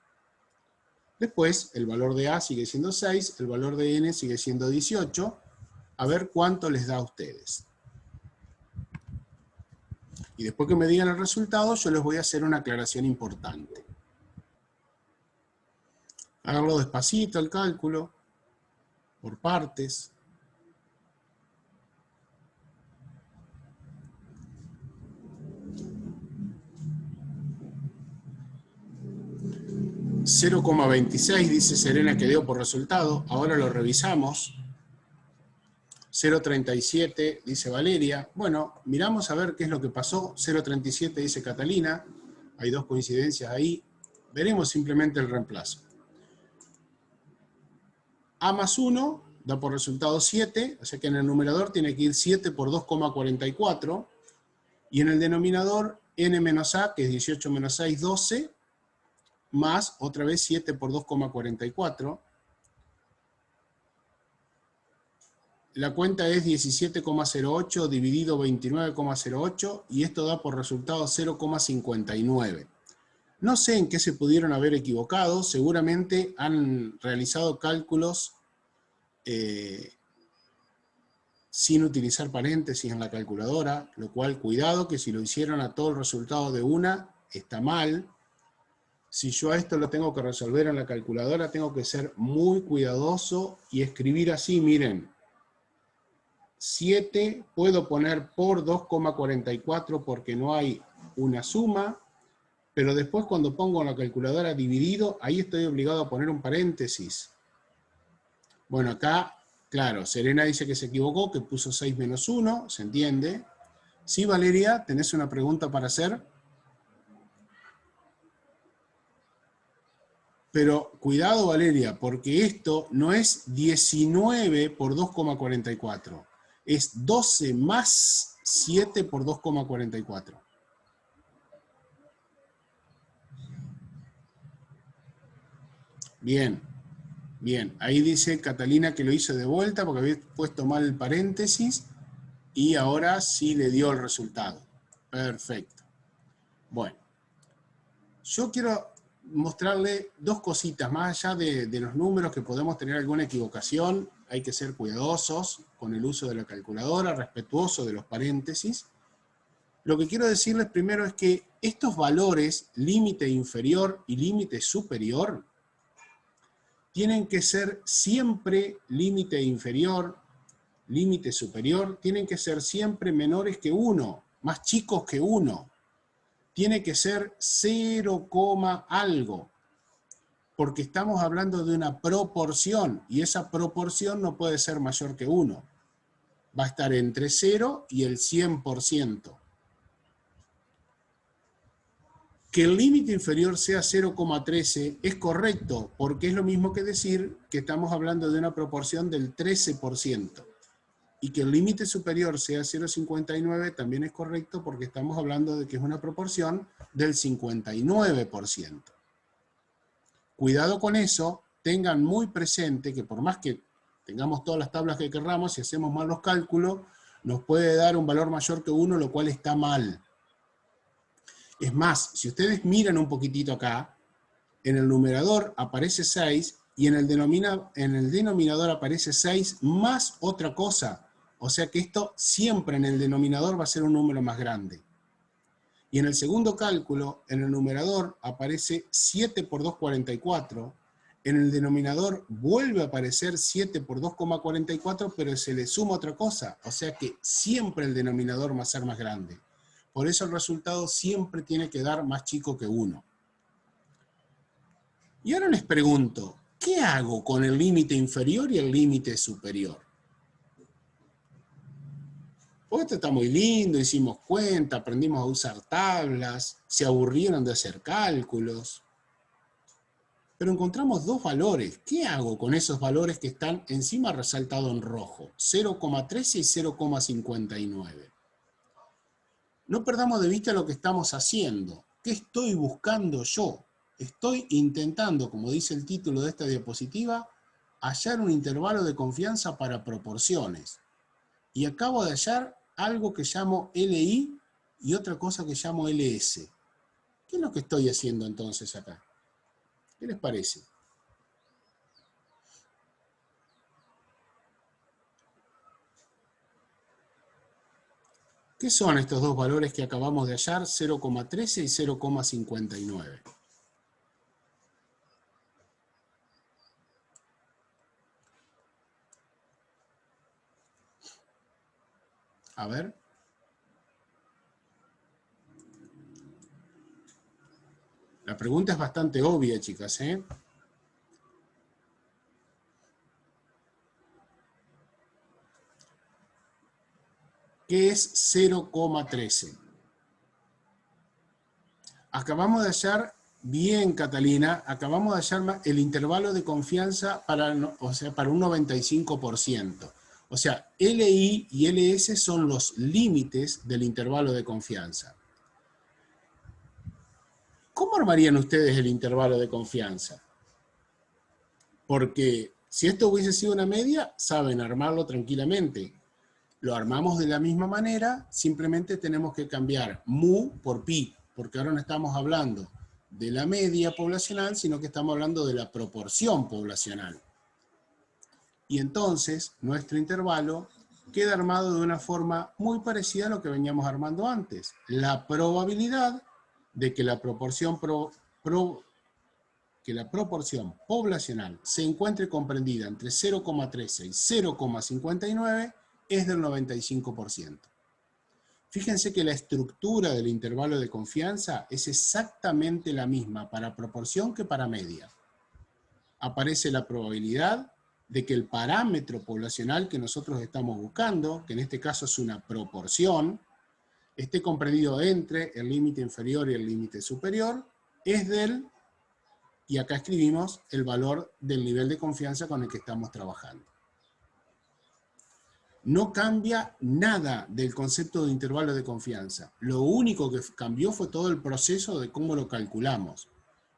Después, el valor de A sigue siendo 6, el valor de N sigue siendo 18, a ver cuánto les da a ustedes. Y después que me digan el resultado, yo les voy a hacer una aclaración importante. Háganlo despacito el cálculo, por partes. $0,26 dice Serena que dio por resultado. Ahora lo revisamos. 0,37 dice Valeria. Bueno, miramos a ver qué es lo que pasó. 0,37 dice Catalina. Hay dos coincidencias ahí. Veremos simplemente el reemplazo. A más 1 da por resultado 7, o sea que en el numerador tiene que ir 7 por 2,44. Y en el denominador n menos a, que es 18 menos 6, 12, más otra vez 7 por 2,44. La cuenta es 17,08 dividido 29,08 y esto da por resultado 0,59. No sé en qué se pudieron haber equivocado, seguramente han realizado cálculos sin utilizar paréntesis en la calculadora, lo cual cuidado que si lo hicieron a todo el resultado de una, está mal. Si yo a esto lo tengo que resolver en la calculadora, tengo que ser muy cuidadoso y escribir así, miren. 7 puedo poner por 2,44 porque no hay una suma, pero después cuando pongo en la calculadora dividido, ahí estoy obligado a poner un paréntesis. Bueno, acá, claro, Serena dice que se equivocó, que puso 6 menos 1, ¿se entiende? Sí, Valeria, ¿tenés una pregunta para hacer? Pero cuidado, Valeria, porque esto no es 19 por 2,44. Es 12 más 7 por 2,44. Bien, bien. Ahí dice Catalina que lo hizo de vuelta porque había puesto mal el paréntesis y ahora sí le dio el resultado. Perfecto. Bueno, yo quiero mostrarle dos cositas, más allá de los números que podemos tener alguna equivocación, hay que ser cuidadosos con el uso de la calculadora, respetuoso de los paréntesis. Lo que quiero decirles primero es que estos valores, límite inferior y límite superior, tienen que ser siempre límite inferior, límite superior, tienen que ser siempre menores que 1, más chicos que 1. Tiene que ser 0, algo, porque estamos hablando de una proporción, y esa proporción no puede ser mayor que 1. Va a estar entre 0 y el 100%. Que el límite inferior sea 0,13 es correcto, porque es lo mismo que decir que estamos hablando de una proporción del 13%. Y que el límite superior sea 0,59 también es correcto porque estamos hablando de que es una proporción del 59%. Cuidado con eso, tengan muy presente que por más que tengamos todas las tablas que querramos, si hacemos mal los cálculos, nos puede dar un valor mayor que 1, lo cual está mal. Es más, si ustedes miran un poquitito acá, en el numerador aparece 6 y en el denominador aparece 6 más otra cosa. O sea que esto siempre en el denominador va a ser un número más grande. Y en el segundo cálculo, en el numerador aparece 7 por 2,44. En el denominador vuelve a aparecer 7 por 2,44, pero se le suma otra cosa. O sea que siempre el denominador va a ser más grande. Por eso el resultado siempre tiene que dar más chico que 1. Y ahora les pregunto, ¿qué hago con el límite inferior y el límite superior? Porque esto está muy lindo, hicimos cuenta, aprendimos a usar tablas, se aburrieron de hacer cálculos. Pero encontramos dos valores. ¿Qué hago con esos valores que están encima resaltados en rojo? 0,13 y 0,59. No perdamos de vista lo que estamos haciendo. ¿Qué estoy buscando yo? Estoy intentando, como dice el título de esta diapositiva, hallar un intervalo de confianza para proporciones. Y acabo de hallar algo que llamo LI y otra cosa que llamo LS. ¿Qué es lo que estoy haciendo entonces acá? ¿Qué les parece? ¿Qué son estos dos valores que acabamos de hallar, 0,13 y 0,59? A ver. La pregunta es bastante obvia, chicas, ¿eh? ¿Qué es 0,13? Acabamos de hallar, bien Catalina, acabamos de hallar el intervalo de confianza para un 95%. O sea, LI y LS son los límites del intervalo de confianza. ¿Cómo armarían ustedes el intervalo de confianza? Porque si esto hubiese sido una media, saben armarlo tranquilamente. Lo armamos de la misma manera, simplemente tenemos que cambiar mu por pi, porque ahora no estamos hablando de la media poblacional, sino que estamos hablando de la proporción poblacional. Y entonces, nuestro intervalo queda armado de una forma muy parecida a lo que veníamos armando antes. La probabilidad de que la proporción poblacional se encuentre comprendida entre 0,13 y 0,59 es del 95%. Fíjense que la estructura del intervalo de confianza es exactamente la misma para proporción que para media. Aparece la probabilidad de que el parámetro poblacional que nosotros estamos buscando, que en este caso es una proporción, esté comprendido entre el límite inferior y el límite superior, es del, y acá escribimos el valor del nivel de confianza con el que estamos trabajando. No cambia nada del concepto de intervalo de confianza. Lo único que cambió fue todo el proceso de cómo lo calculamos.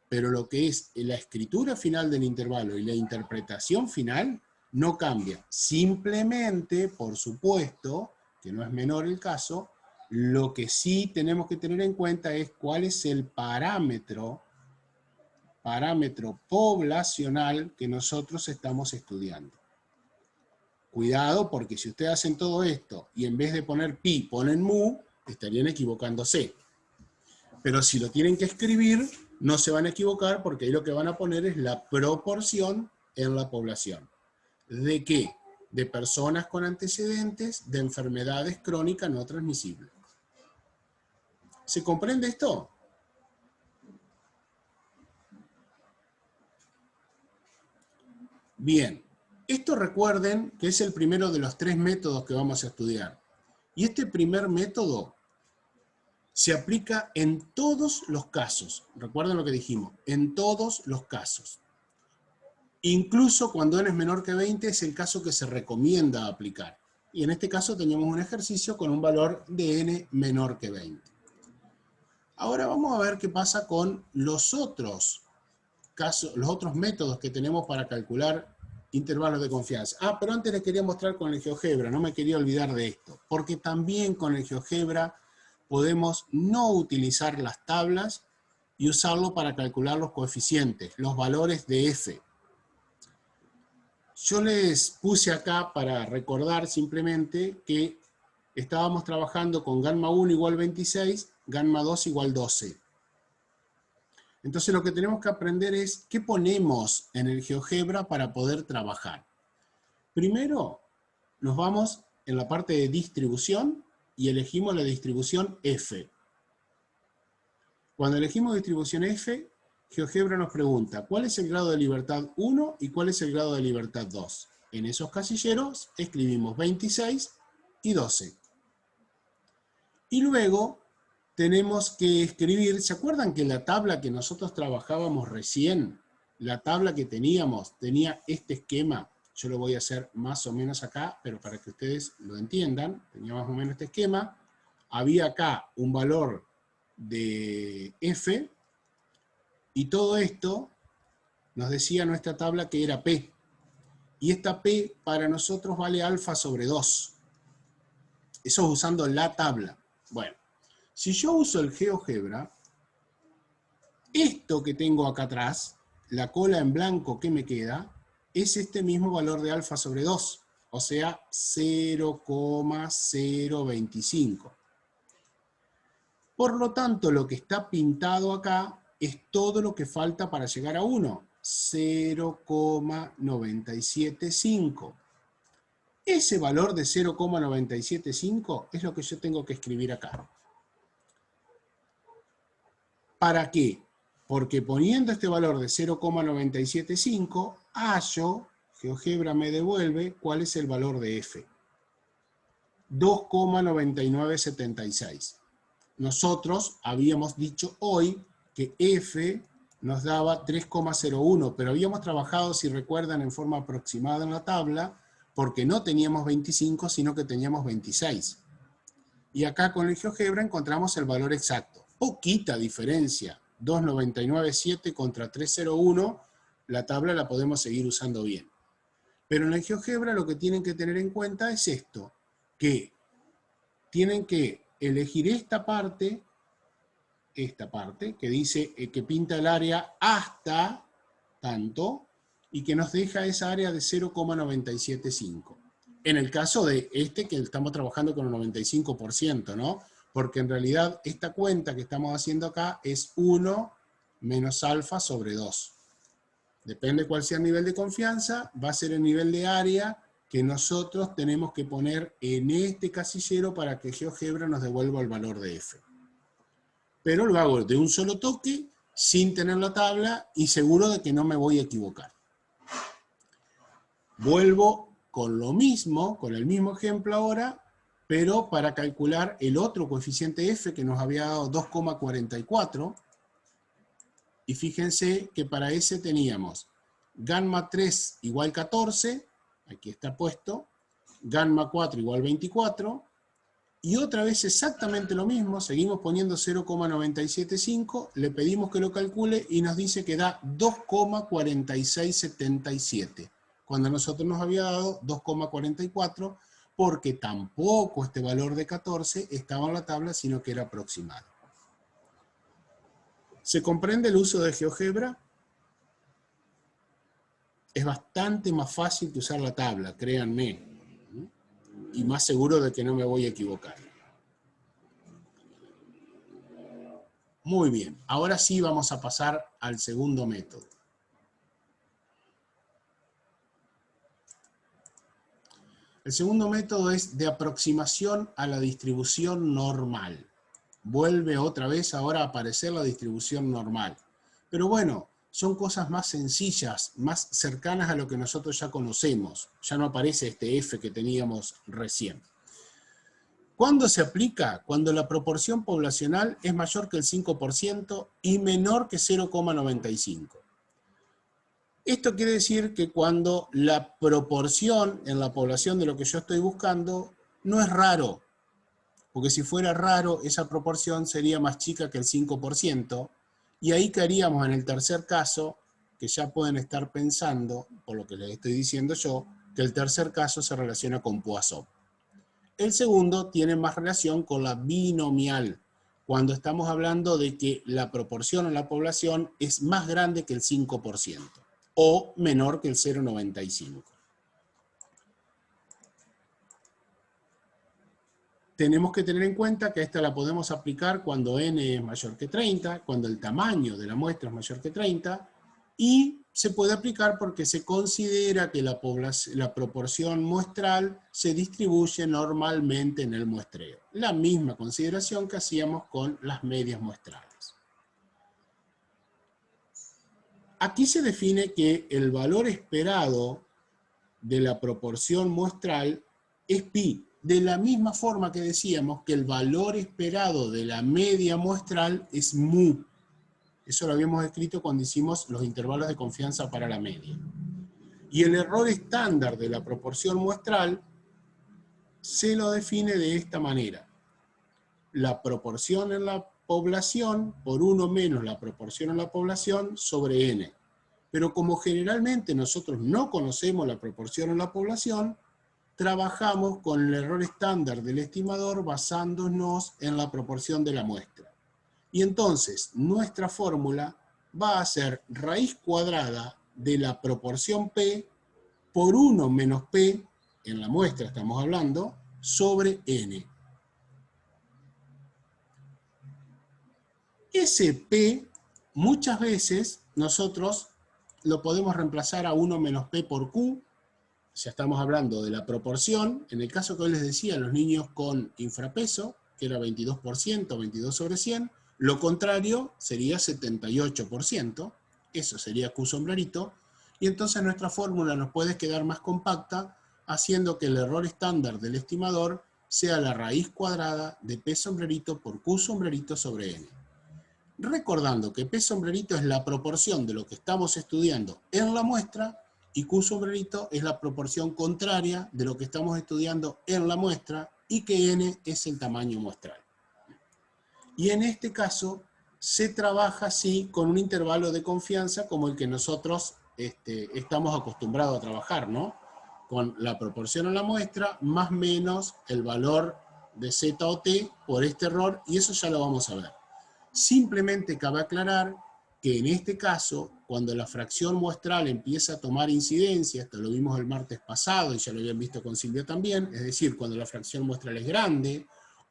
Pero lo que es la escritura final del intervalo y la interpretación final no cambia. Simplemente, por supuesto, que no es menor el caso, lo que sí tenemos que tener en cuenta es cuál es el parámetro poblacional que nosotros estamos estudiando. Cuidado, porque si ustedes hacen todo esto y en vez de poner pi ponen mu, estarían equivocándose. Pero si lo tienen que escribir, no se van a equivocar porque ahí lo que van a poner es la proporción en la población. ¿De qué? De personas con antecedentes de enfermedades crónicas no transmisibles. ¿Se comprende esto? Bien. Esto recuerden que es el primero de los 3 métodos que vamos a estudiar. Y este primer método se aplica en todos los casos. Recuerden lo que dijimos, en todos los casos. Incluso cuando n es menor que 20 es el caso que se recomienda aplicar. Y en este caso teníamos un ejercicio con un valor de n menor que 20. Ahora vamos a ver qué pasa con los otros los otros métodos que tenemos para calcular intervalos de confianza. Ah, pero antes les quería mostrar con el GeoGebra, no me quería olvidar de esto, porque también con el GeoGebra podemos no utilizar las tablas y usarlo para calcular los coeficientes, los valores de F. Yo les puse acá para recordar simplemente que estábamos trabajando con gamma 1 igual 26, gamma 2 igual 12. Entonces lo que tenemos que aprender es qué ponemos en el GeoGebra para poder trabajar. Primero nos vamos en la parte de distribución y elegimos la distribución F. Cuando elegimos distribución F, GeoGebra nos pregunta cuál es el grado de libertad 1 y cuál es el grado de libertad 2. En esos casilleros escribimos 26 y 12. Y luego tenemos que escribir, ¿se acuerdan que la tabla que nosotros trabajábamos recién, la tabla que teníamos, tenía este esquema? Yo lo voy a hacer más o menos acá, pero para que ustedes lo entiendan, tenía más o menos este esquema. Había acá un valor de F, y todo esto nos decía nuestra tabla que era P. Y esta P para nosotros vale alfa sobre 2. Eso es usando la tabla. Bueno, si yo uso el GeoGebra, esto que tengo acá atrás, la cola en blanco que me queda, es este mismo valor de alfa sobre 2, o sea, 0,025. Por lo tanto, lo que está pintado acá es todo lo que falta para llegar a 1, 0,975. Ese valor de 0,975 es lo que yo tengo que escribir acá. ¿Para qué? Porque poniendo este valor de 0,975, hallo, GeoGebra me devuelve, cuál es el valor de F. 2,9976. Nosotros habíamos dicho hoy que F nos daba 3,01, pero habíamos trabajado, si recuerdan, en forma aproximada en la tabla, porque no teníamos 25, sino que teníamos 26. Y acá con el GeoGebra encontramos el valor exacto. Poquita diferencia, 2,997 contra 3,01, la tabla la podemos seguir usando bien. Pero en el GeoGebra lo que tienen que tener en cuenta es esto, que tienen que elegir esta parte que dice que pinta el área hasta tanto, y que nos deja esa área de 0,975. En el caso de este que estamos trabajando con el 95%, ¿no? Porque en realidad esta cuenta que estamos haciendo acá es 1 menos alfa sobre 2. Depende cuál sea el nivel de confianza, va a ser el nivel de área que nosotros tenemos que poner en este casillero para que GeoGebra nos devuelva el valor de F. Pero lo hago de un solo toque, sin tener la tabla y seguro de que no me voy a equivocar. Vuelvo con lo mismo, con el mismo ejemplo ahora, pero para calcular el otro coeficiente F que nos había dado 2,44. Y fíjense que para ese teníamos gamma 3 igual 14, aquí está puesto, gamma 4 igual 24, y otra vez exactamente lo mismo, seguimos poniendo 0,975, le pedimos que lo calcule y nos dice que da 2,4677, cuando a nosotros nos había dado 2,44, porque tampoco este valor de 14 estaba en la tabla, sino que era aproximado. ¿Se comprende el uso de GeoGebra? Es bastante más fácil que usar la tabla, créanme. Y más seguro de que no me voy a equivocar. Muy bien, ahora sí vamos a pasar al segundo método. El segundo método es de aproximación a la distribución normal. Vuelve otra vez ahora a aparecer la distribución normal. Pero bueno, son cosas más sencillas, más cercanas a lo que nosotros ya conocemos. Ya no aparece este F que teníamos recién. ¿Cuándo se aplica? Cuando la proporción poblacional es mayor que el 5% y menor que 0,95. Esto quiere decir que cuando la proporción en la población de lo que yo estoy buscando no es raro, porque si fuera raro, esa proporción sería más chica que el 5%, y ahí caeríamos en el tercer caso, que ya pueden estar pensando, por lo que les estoy diciendo yo, que el tercer caso se relaciona con Poisson. El segundo tiene más relación con la binomial, cuando estamos hablando de que la proporción en la población es más grande que el 5% o menor que el 0,95. Tenemos que tener en cuenta que esta la podemos aplicar cuando n es mayor que 30, cuando el tamaño de la muestra es mayor que 30, y se puede aplicar porque se considera que la proporción muestral se distribuye normalmente en el muestreo. La misma consideración que hacíamos con las medias muestrales. Aquí se define que el valor esperado de la proporción muestral es pi, de la misma forma que decíamos que el valor esperado de la media muestral es mu. Eso lo habíamos escrito cuando hicimos los intervalos de confianza para la media. Y el error estándar de la proporción muestral se lo define de esta manera. La proporción en la población por 1 menos la proporción en la población sobre n. Pero como generalmente nosotros no conocemos la proporción en la población, trabajamos con el error estándar del estimador basándonos en la proporción de la muestra. Y entonces nuestra fórmula va a ser raíz cuadrada de la proporción P por 1 menos P, en la muestra estamos hablando, sobre N. Ese P, muchas veces nosotros lo podemos reemplazar a 1 menos P por Q. Ya estamos hablando de la proporción, en el caso que hoy les decía, los niños con infrapeso, que era 22%, 22 sobre 100, lo contrario sería 78%, eso sería Q sombrerito, y entonces nuestra fórmula nos puede quedar más compacta, haciendo que el error estándar del estimador sea la raíz cuadrada de P sombrerito por Q sombrerito sobre N. Recordando que P sombrerito es la proporción de lo que estamos estudiando en la muestra, y Q sombrerito es la proporción contraria de lo que estamos estudiando en la muestra, y que N es el tamaño muestral. Y en este caso se trabaja así con un intervalo de confianza como el que nosotros estamos acostumbrados a trabajar, ¿no? Con la proporción a la muestra más menos el valor de Z o T por este error, y eso ya lo vamos a ver. Simplemente cabe aclarar que en este caso, cuando la fracción muestral empieza a tomar incidencia, esto lo vimos el martes pasado y ya lo habían visto con Silvia también, es decir, cuando la fracción muestral es grande,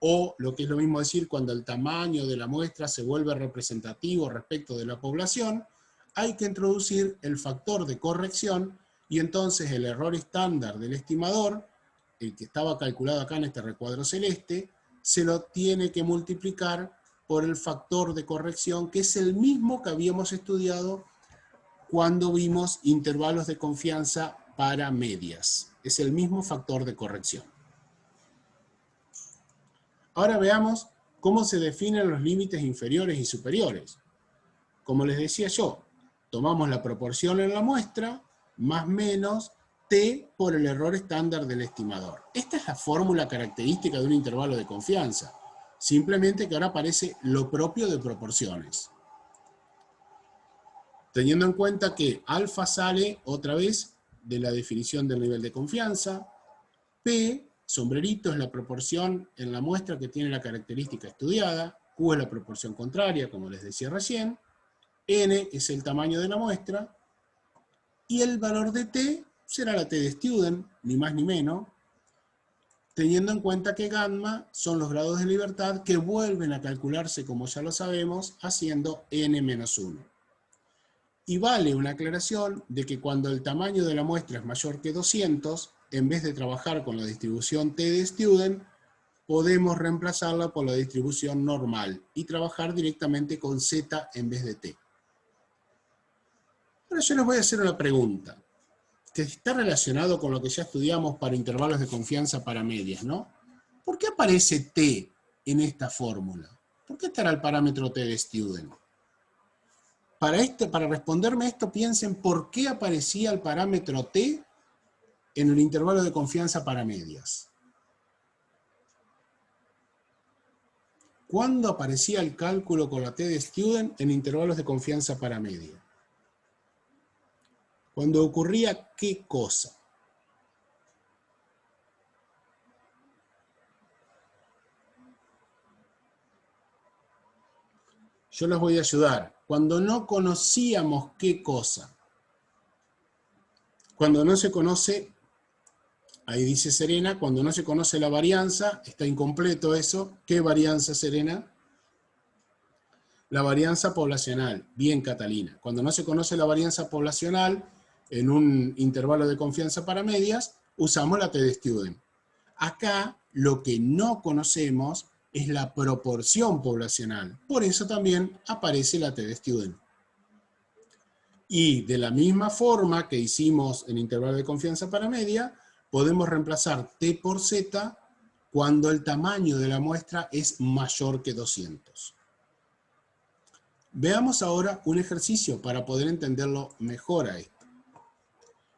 o lo que es lo mismo decir, cuando el tamaño de la muestra se vuelve representativo respecto de la población, hay que introducir el factor de corrección, y entonces el error estándar del estimador, el que estaba calculado acá en este recuadro celeste, se lo tiene que multiplicar por el factor de corrección, que es el mismo que habíamos estudiado cuando vimos intervalos de confianza para medias. Es el mismo factor de corrección. Ahora veamos cómo se definen los límites inferiores y superiores. Como les decía yo, tomamos la proporción en la muestra más menos T por el error estándar del estimador. Esta es la fórmula característica de un intervalo de confianza. Simplemente que ahora aparece lo propio de proporciones. Teniendo en cuenta que alfa sale otra vez de la definición del nivel de confianza, P, sombrerito, es la proporción en la muestra que tiene la característica estudiada, Q es la proporción contraria, como les decía recién, N es el tamaño de la muestra, y el valor de T será la T de Student, ni más ni menos, teniendo en cuenta que gamma son los grados de libertad que vuelven a calcularse, como ya lo sabemos, haciendo n-1. Y vale una aclaración de que cuando el tamaño de la muestra es mayor que 200, en vez de trabajar con la distribución T de Student, podemos reemplazarla por la distribución normal y trabajar directamente con Z en vez de T. Ahora yo les voy a hacer una pregunta, que está relacionado con lo que ya estudiamos para intervalos de confianza para medias, ¿no? ¿Por qué aparece T en esta fórmula? ¿Por qué estará el parámetro T de Student? Para responderme esto, piensen por qué aparecía el parámetro T en el intervalo de confianza para medias. ¿Cuándo aparecía el cálculo con la T de Student en intervalos de confianza para media? Cuando ocurría ¿qué cosa? Yo los voy a ayudar. Cuando no conocíamos qué cosa. Cuando no se conoce, ahí dice Serena, cuando no se conoce la varianza, está incompleto eso. ¿Qué varianza, Serena? La varianza poblacional. Bien, Catalina. Cuando no se conoce la varianza poblacional, en un intervalo de confianza para medias, usamos la t-de-Student. Acá lo que no conocemos es la proporción poblacional. Por eso también aparece la t-de-Student. Y de la misma forma que hicimos en intervalo de confianza para media, podemos reemplazar t por z cuando el tamaño de la muestra es mayor que 200. Veamos ahora un ejercicio para poder entenderlo mejor a esto.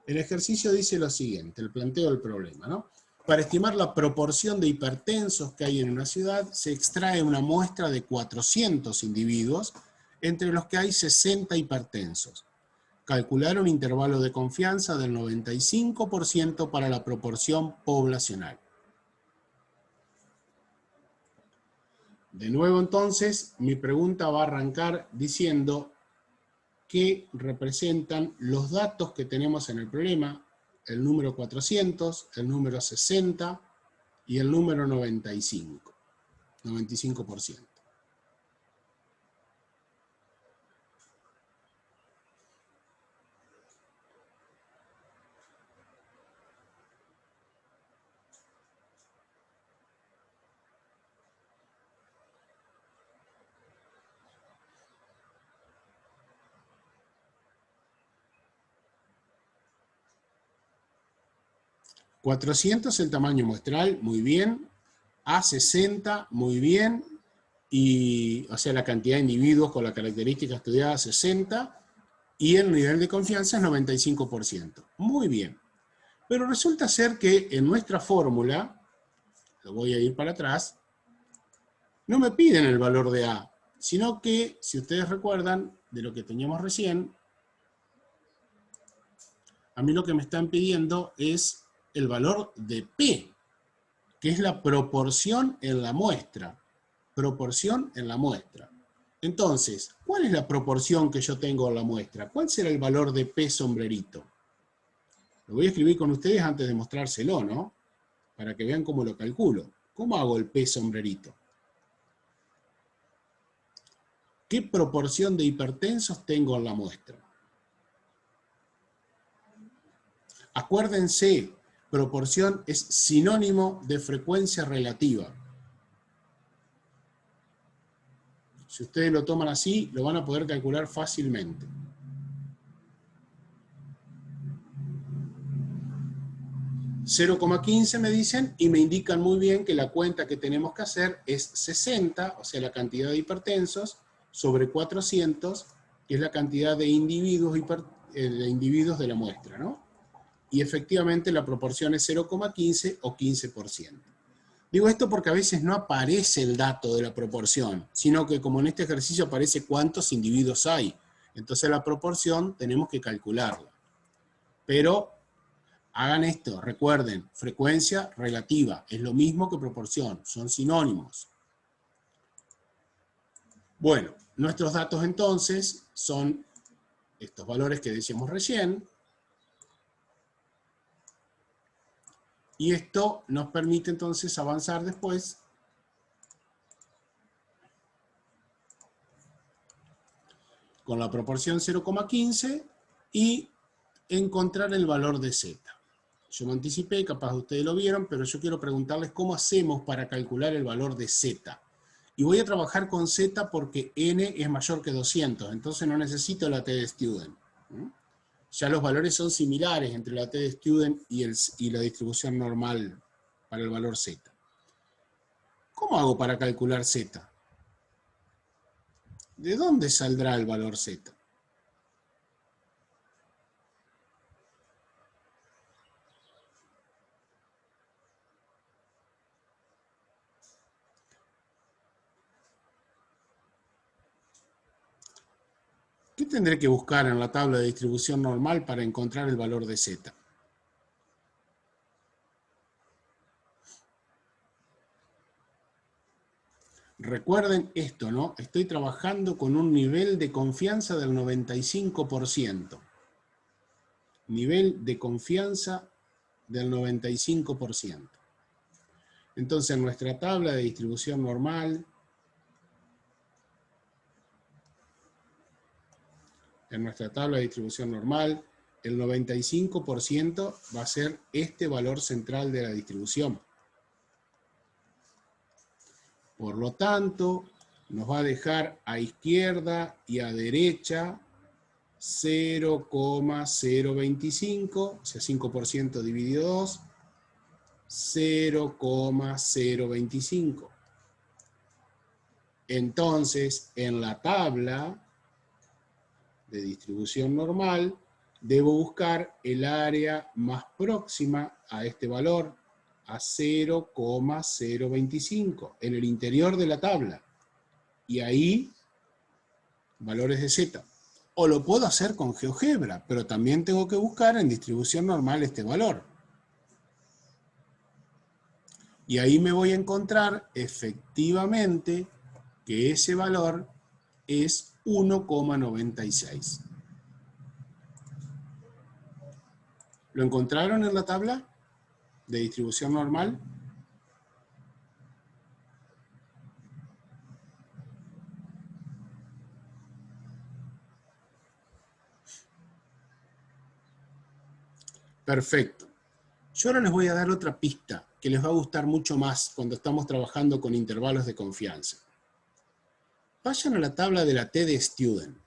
El ejercicio dice lo siguiente, el planteo del problema, ¿no? Para estimar la proporción de hipertensos que hay en una ciudad, se extrae una muestra de 400 individuos, entre los que hay 60 hipertensos. Calcular un intervalo de confianza del 95% para la proporción poblacional. De nuevo entonces, mi pregunta va a arrancar diciendo que representan los datos que tenemos en el problema, el número 400, el número 60 y el número 95%. 400 el tamaño muestral, muy bien. A60, muy bien. Y, o sea, la cantidad de individuos con la característica estudiada, 60. Y el nivel de confianza es 95%. Muy bien. Pero resulta ser que en nuestra fórmula, lo voy a ir para atrás, no me piden el valor de A, sino que, si ustedes recuerdan de lo que teníamos recién, a mí lo que me están pidiendo es el valor de P, que es la proporción en la muestra. Proporción en la muestra. Entonces, ¿cuál es la proporción que yo tengo en la muestra? ¿Cuál será el valor de P sombrerito? Lo voy a escribir con ustedes antes de mostrárselo, ¿no? Para que vean cómo lo calculo. ¿Cómo hago el P sombrerito? ¿Qué proporción de hipertensos tengo en la muestra? Acuérdense, proporción es sinónimo de frecuencia relativa. Si ustedes lo toman así, lo van a poder calcular fácilmente. 0,15 me dicen y me indican muy bien que la cuenta que tenemos que hacer es 60, o sea, la cantidad de hipertensos, sobre 400, que es la cantidad de individuos de la muestra, ¿no? Y efectivamente la proporción es 0,15 o 15%. Digo esto porque a veces no aparece el dato de la proporción, sino que como en este ejercicio aparece cuántos individuos hay. Entonces la proporción tenemos que calcularla. Pero hagan esto, recuerden, frecuencia relativa, es lo mismo que proporción, son sinónimos. Bueno, nuestros datos entonces son estos valores que decíamos recién, y esto nos permite entonces avanzar después con la proporción 0,15 y encontrar el valor de z. Yo me anticipé, capaz ustedes lo vieron, pero yo quiero preguntarles cómo hacemos para calcular el valor de z. Y voy a trabajar con z porque n es mayor que 200, entonces no necesito la t-de-Student. Ya los valores son similares entre la t-de-Student y la distribución normal para el valor z. ¿Cómo hago para calcular z? ¿De dónde saldrá el valor z? ¿Qué tendré que buscar en la tabla de distribución normal para encontrar el valor de Z? Recuerden esto, ¿no? Estoy trabajando con un nivel de confianza del 95%. Nivel de confianza del 95%. Entonces, en nuestra tabla de distribución normal, el 95% va a ser este valor central de la distribución. Por lo tanto, nos va a dejar a izquierda y a derecha 0,025, o sea, 5% dividido 2, 0,025. Entonces, en la tabla de distribución normal, debo buscar el área más próxima a este valor, a 0,025, en el interior de la tabla. Y ahí, valores de Z. O lo puedo hacer con GeoGebra, pero también tengo que buscar en distribución normal este valor. Y ahí me voy a encontrar efectivamente que ese valor es 1,96. ¿Lo encontraron en la tabla de distribución normal? Perfecto. Yo ahora les voy a dar otra pista que les va a gustar mucho más cuando estamos trabajando con intervalos de confianza. Vayan a la tabla de la T de Student.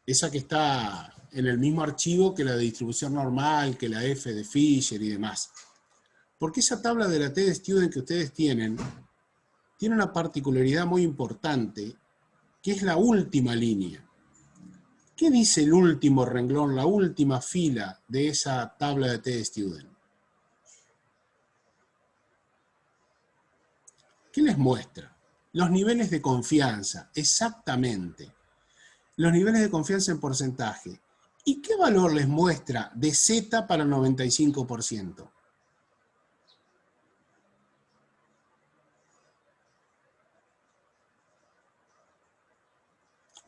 Esa que está en el mismo archivo que la de distribución normal, que la F de Fisher y demás. Porque esa tabla de la T de Student que ustedes tienen, tiene una particularidad muy importante, que es la última línea. ¿Qué dice el último renglón, la última fila de esa tabla de T de Student? ¿Qué les muestra? Los niveles de confianza, exactamente. Los niveles de confianza en porcentaje. ¿Y qué valor les muestra de Z para el 95%?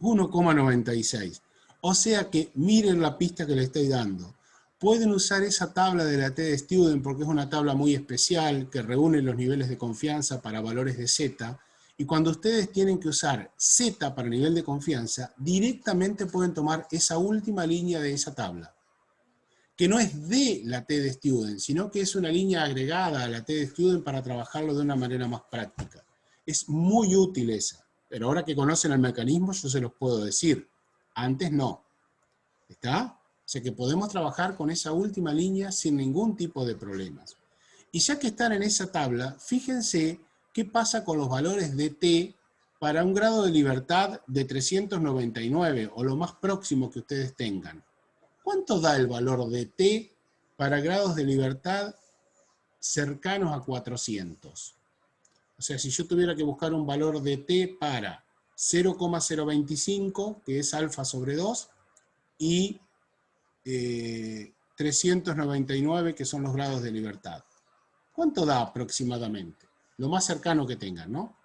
1,96. O sea que miren la pista que le estoy dando. Pueden usar esa tabla de la T de Student porque es una tabla muy especial que reúne los niveles de confianza para valores de Z. Y cuando ustedes tienen que usar Z para nivel de confianza, directamente pueden tomar esa última línea de esa tabla, que no es de la T de Student, sino que es una línea agregada a la T de Student para trabajarlo de una manera más práctica. Es muy útil esa, pero ahora que conocen el mecanismo yo se los puedo decir. Antes no. ¿Está? O sea que podemos trabajar con esa última línea sin ningún tipo de problemas. Y ya que están en esa tabla, fíjense qué pasa con los valores de T para un grado de libertad de 399, o lo más próximo que ustedes tengan. ¿Cuánto da el valor de T para grados de libertad cercanos a 400? O sea, si yo tuviera que buscar un valor de T para 0,025, que es alfa sobre 2, y 399, que son los grados de libertad. ¿Cuánto da aproximadamente? Lo más cercano que tengan, ¿no?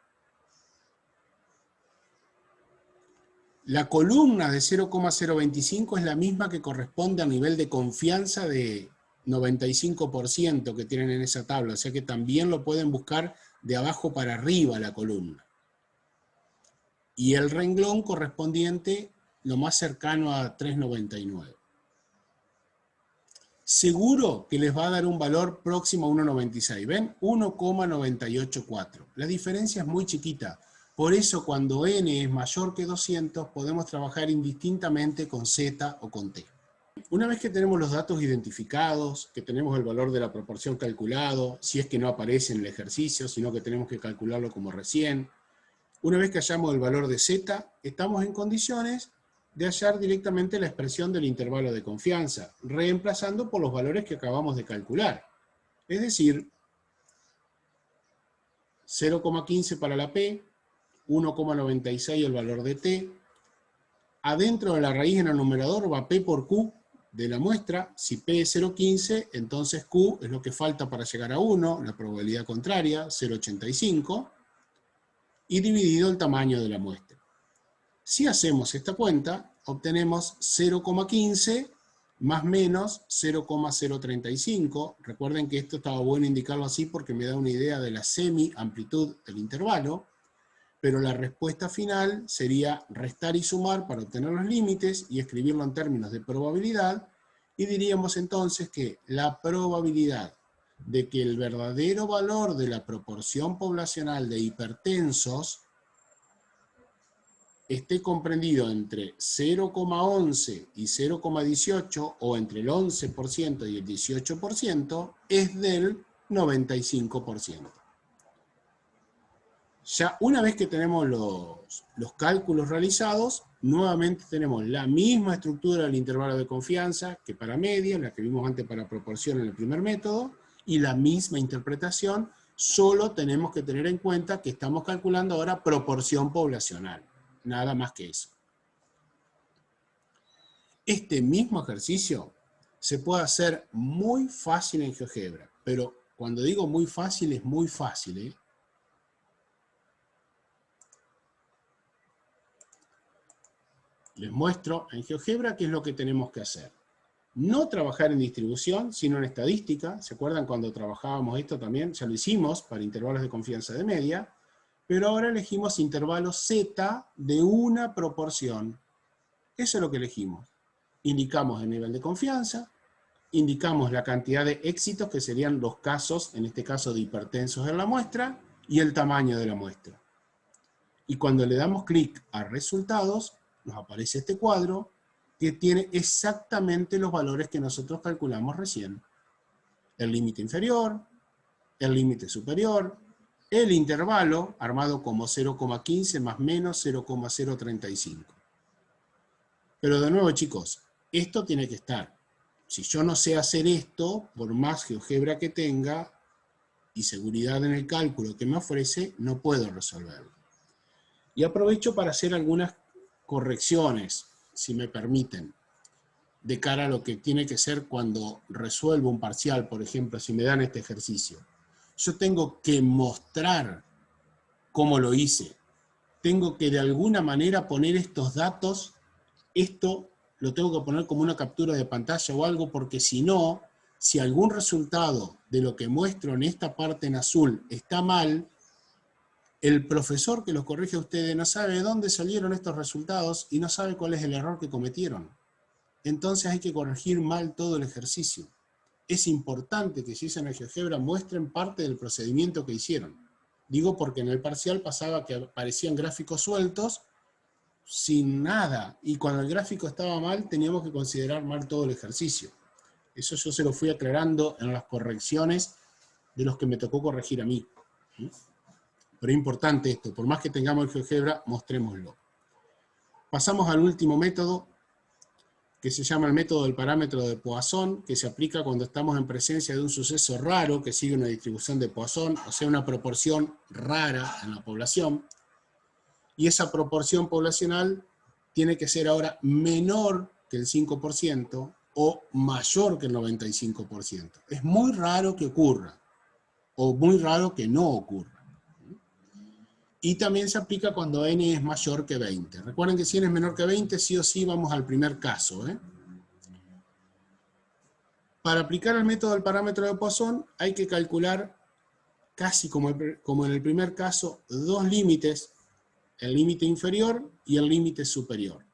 La columna de 0,025 es la misma que corresponde al nivel de confianza de 95% que tienen en esa tabla, o sea que también lo pueden buscar de abajo para arriba la columna. Y el renglón correspondiente lo más cercano a 399. Seguro que les va a dar un valor próximo a 1,96. ¿Ven? 1,984. La diferencia es muy chiquita. Por eso cuando n es mayor que 200 podemos trabajar indistintamente con Z o con T. Una vez que tenemos los datos identificados, que tenemos el valor de la proporción calculado, si es que no aparece en el ejercicio, sino que tenemos que calcularlo como recién, una vez que hallamos el valor de Z, estamos en condiciones de hallar directamente la expresión del intervalo de confianza, reemplazando por los valores que acabamos de calcular. Es decir, 0,15 para la P, 1,96 el valor de T, Adentro de la raíz en el numerador va P por Q de la muestra. Si P es 0,15, entonces Q es lo que falta para llegar a 1, la probabilidad contraria, 0,85, y dividido el tamaño de la muestra. Si hacemos esta cuenta, obtenemos 0,15 más menos 0,035. Recuerden que esto estaba bueno indicarlo así porque me da una idea de la semi-amplitud del intervalo, pero la respuesta final sería restar y sumar para obtener los límites y escribirlo en términos de probabilidad, y diríamos entonces que la probabilidad de que el verdadero valor de la proporción poblacional de hipertensos esté comprendido entre 0,11 y 0,18 o entre el 11% y el 18% es del 95%. Ya una vez que tenemos los cálculos realizados, nuevamente tenemos la misma estructura del intervalo de confianza que para media, la que vimos antes para proporción en el primer método, y la misma interpretación, solo tenemos que tener en cuenta que estamos calculando ahora proporción poblacional. Nada más que eso. Este mismo ejercicio se puede hacer muy fácil en GeoGebra, pero cuando digo muy fácil, es muy fácil, ¿eh? Les muestro en GeoGebra qué es lo que tenemos que hacer. No trabajar en distribución, sino en estadística. ¿Se acuerdan cuando trabajábamos esto también? Ya lo hicimos para intervalos de confianza de media, pero ahora elegimos intervalos Z de una proporción. Eso es lo que elegimos. Indicamos el nivel de confianza, indicamos la cantidad de éxitos, que serían los casos, en este caso de hipertensos en la muestra, y el tamaño de la muestra. Y cuando le damos clic a resultados, nos aparece este cuadro que tiene exactamente los valores que nosotros calculamos recién. El límite inferior, el límite superior, el intervalo, armado como 0,15 más menos 0,035. Pero de nuevo, chicos, esto tiene que estar. Si yo no sé hacer esto, por más GeoGebra que tenga y seguridad en el cálculo que me ofrece, no puedo resolverlo. Y aprovecho para hacer algunas correcciones, si me permiten, de cara a lo que tiene que ser cuando resuelvo un parcial, por ejemplo, si me dan este ejercicio. Yo tengo que mostrar cómo lo hice. Tengo que de alguna manera poner estos datos. Esto lo tengo que poner como una captura de pantalla o algo, porque si no, si algún resultado de lo que muestro en esta parte en azul está mal, el profesor que los corrige a ustedes no sabe de dónde salieron estos resultados y no sabe cuál es el error que cometieron. Entonces hay que corregir mal todo el ejercicio. Es importante que si usan el GeoGebra muestren parte del procedimiento que hicieron. Digo porque en el parcial pasaba que aparecían gráficos sueltos sin nada, y cuando el gráfico estaba mal teníamos que considerar mal todo el ejercicio. Eso yo se lo fui aclarando en las correcciones de los que me tocó corregir a mí. Pero es importante esto, por más que tengamos el GeoGebra, mostrémoslo. Pasamos al último método, que se llama el método del parámetro de Poisson, que se aplica cuando estamos en presencia de un suceso raro que sigue una distribución de Poisson, o sea, una proporción rara en la población. Y esa proporción poblacional tiene que ser ahora menor que el 5% o mayor que el 95%. Es muy raro que ocurra, o muy raro que no ocurra. Y también se aplica cuando n es mayor que 20. Recuerden que si n es menor que 20, sí o sí vamos al primer caso, ¿eh? Para aplicar el método del parámetro de Poisson hay que calcular, casi como en el primer caso, dos límites, el límite inferior y el límite superior,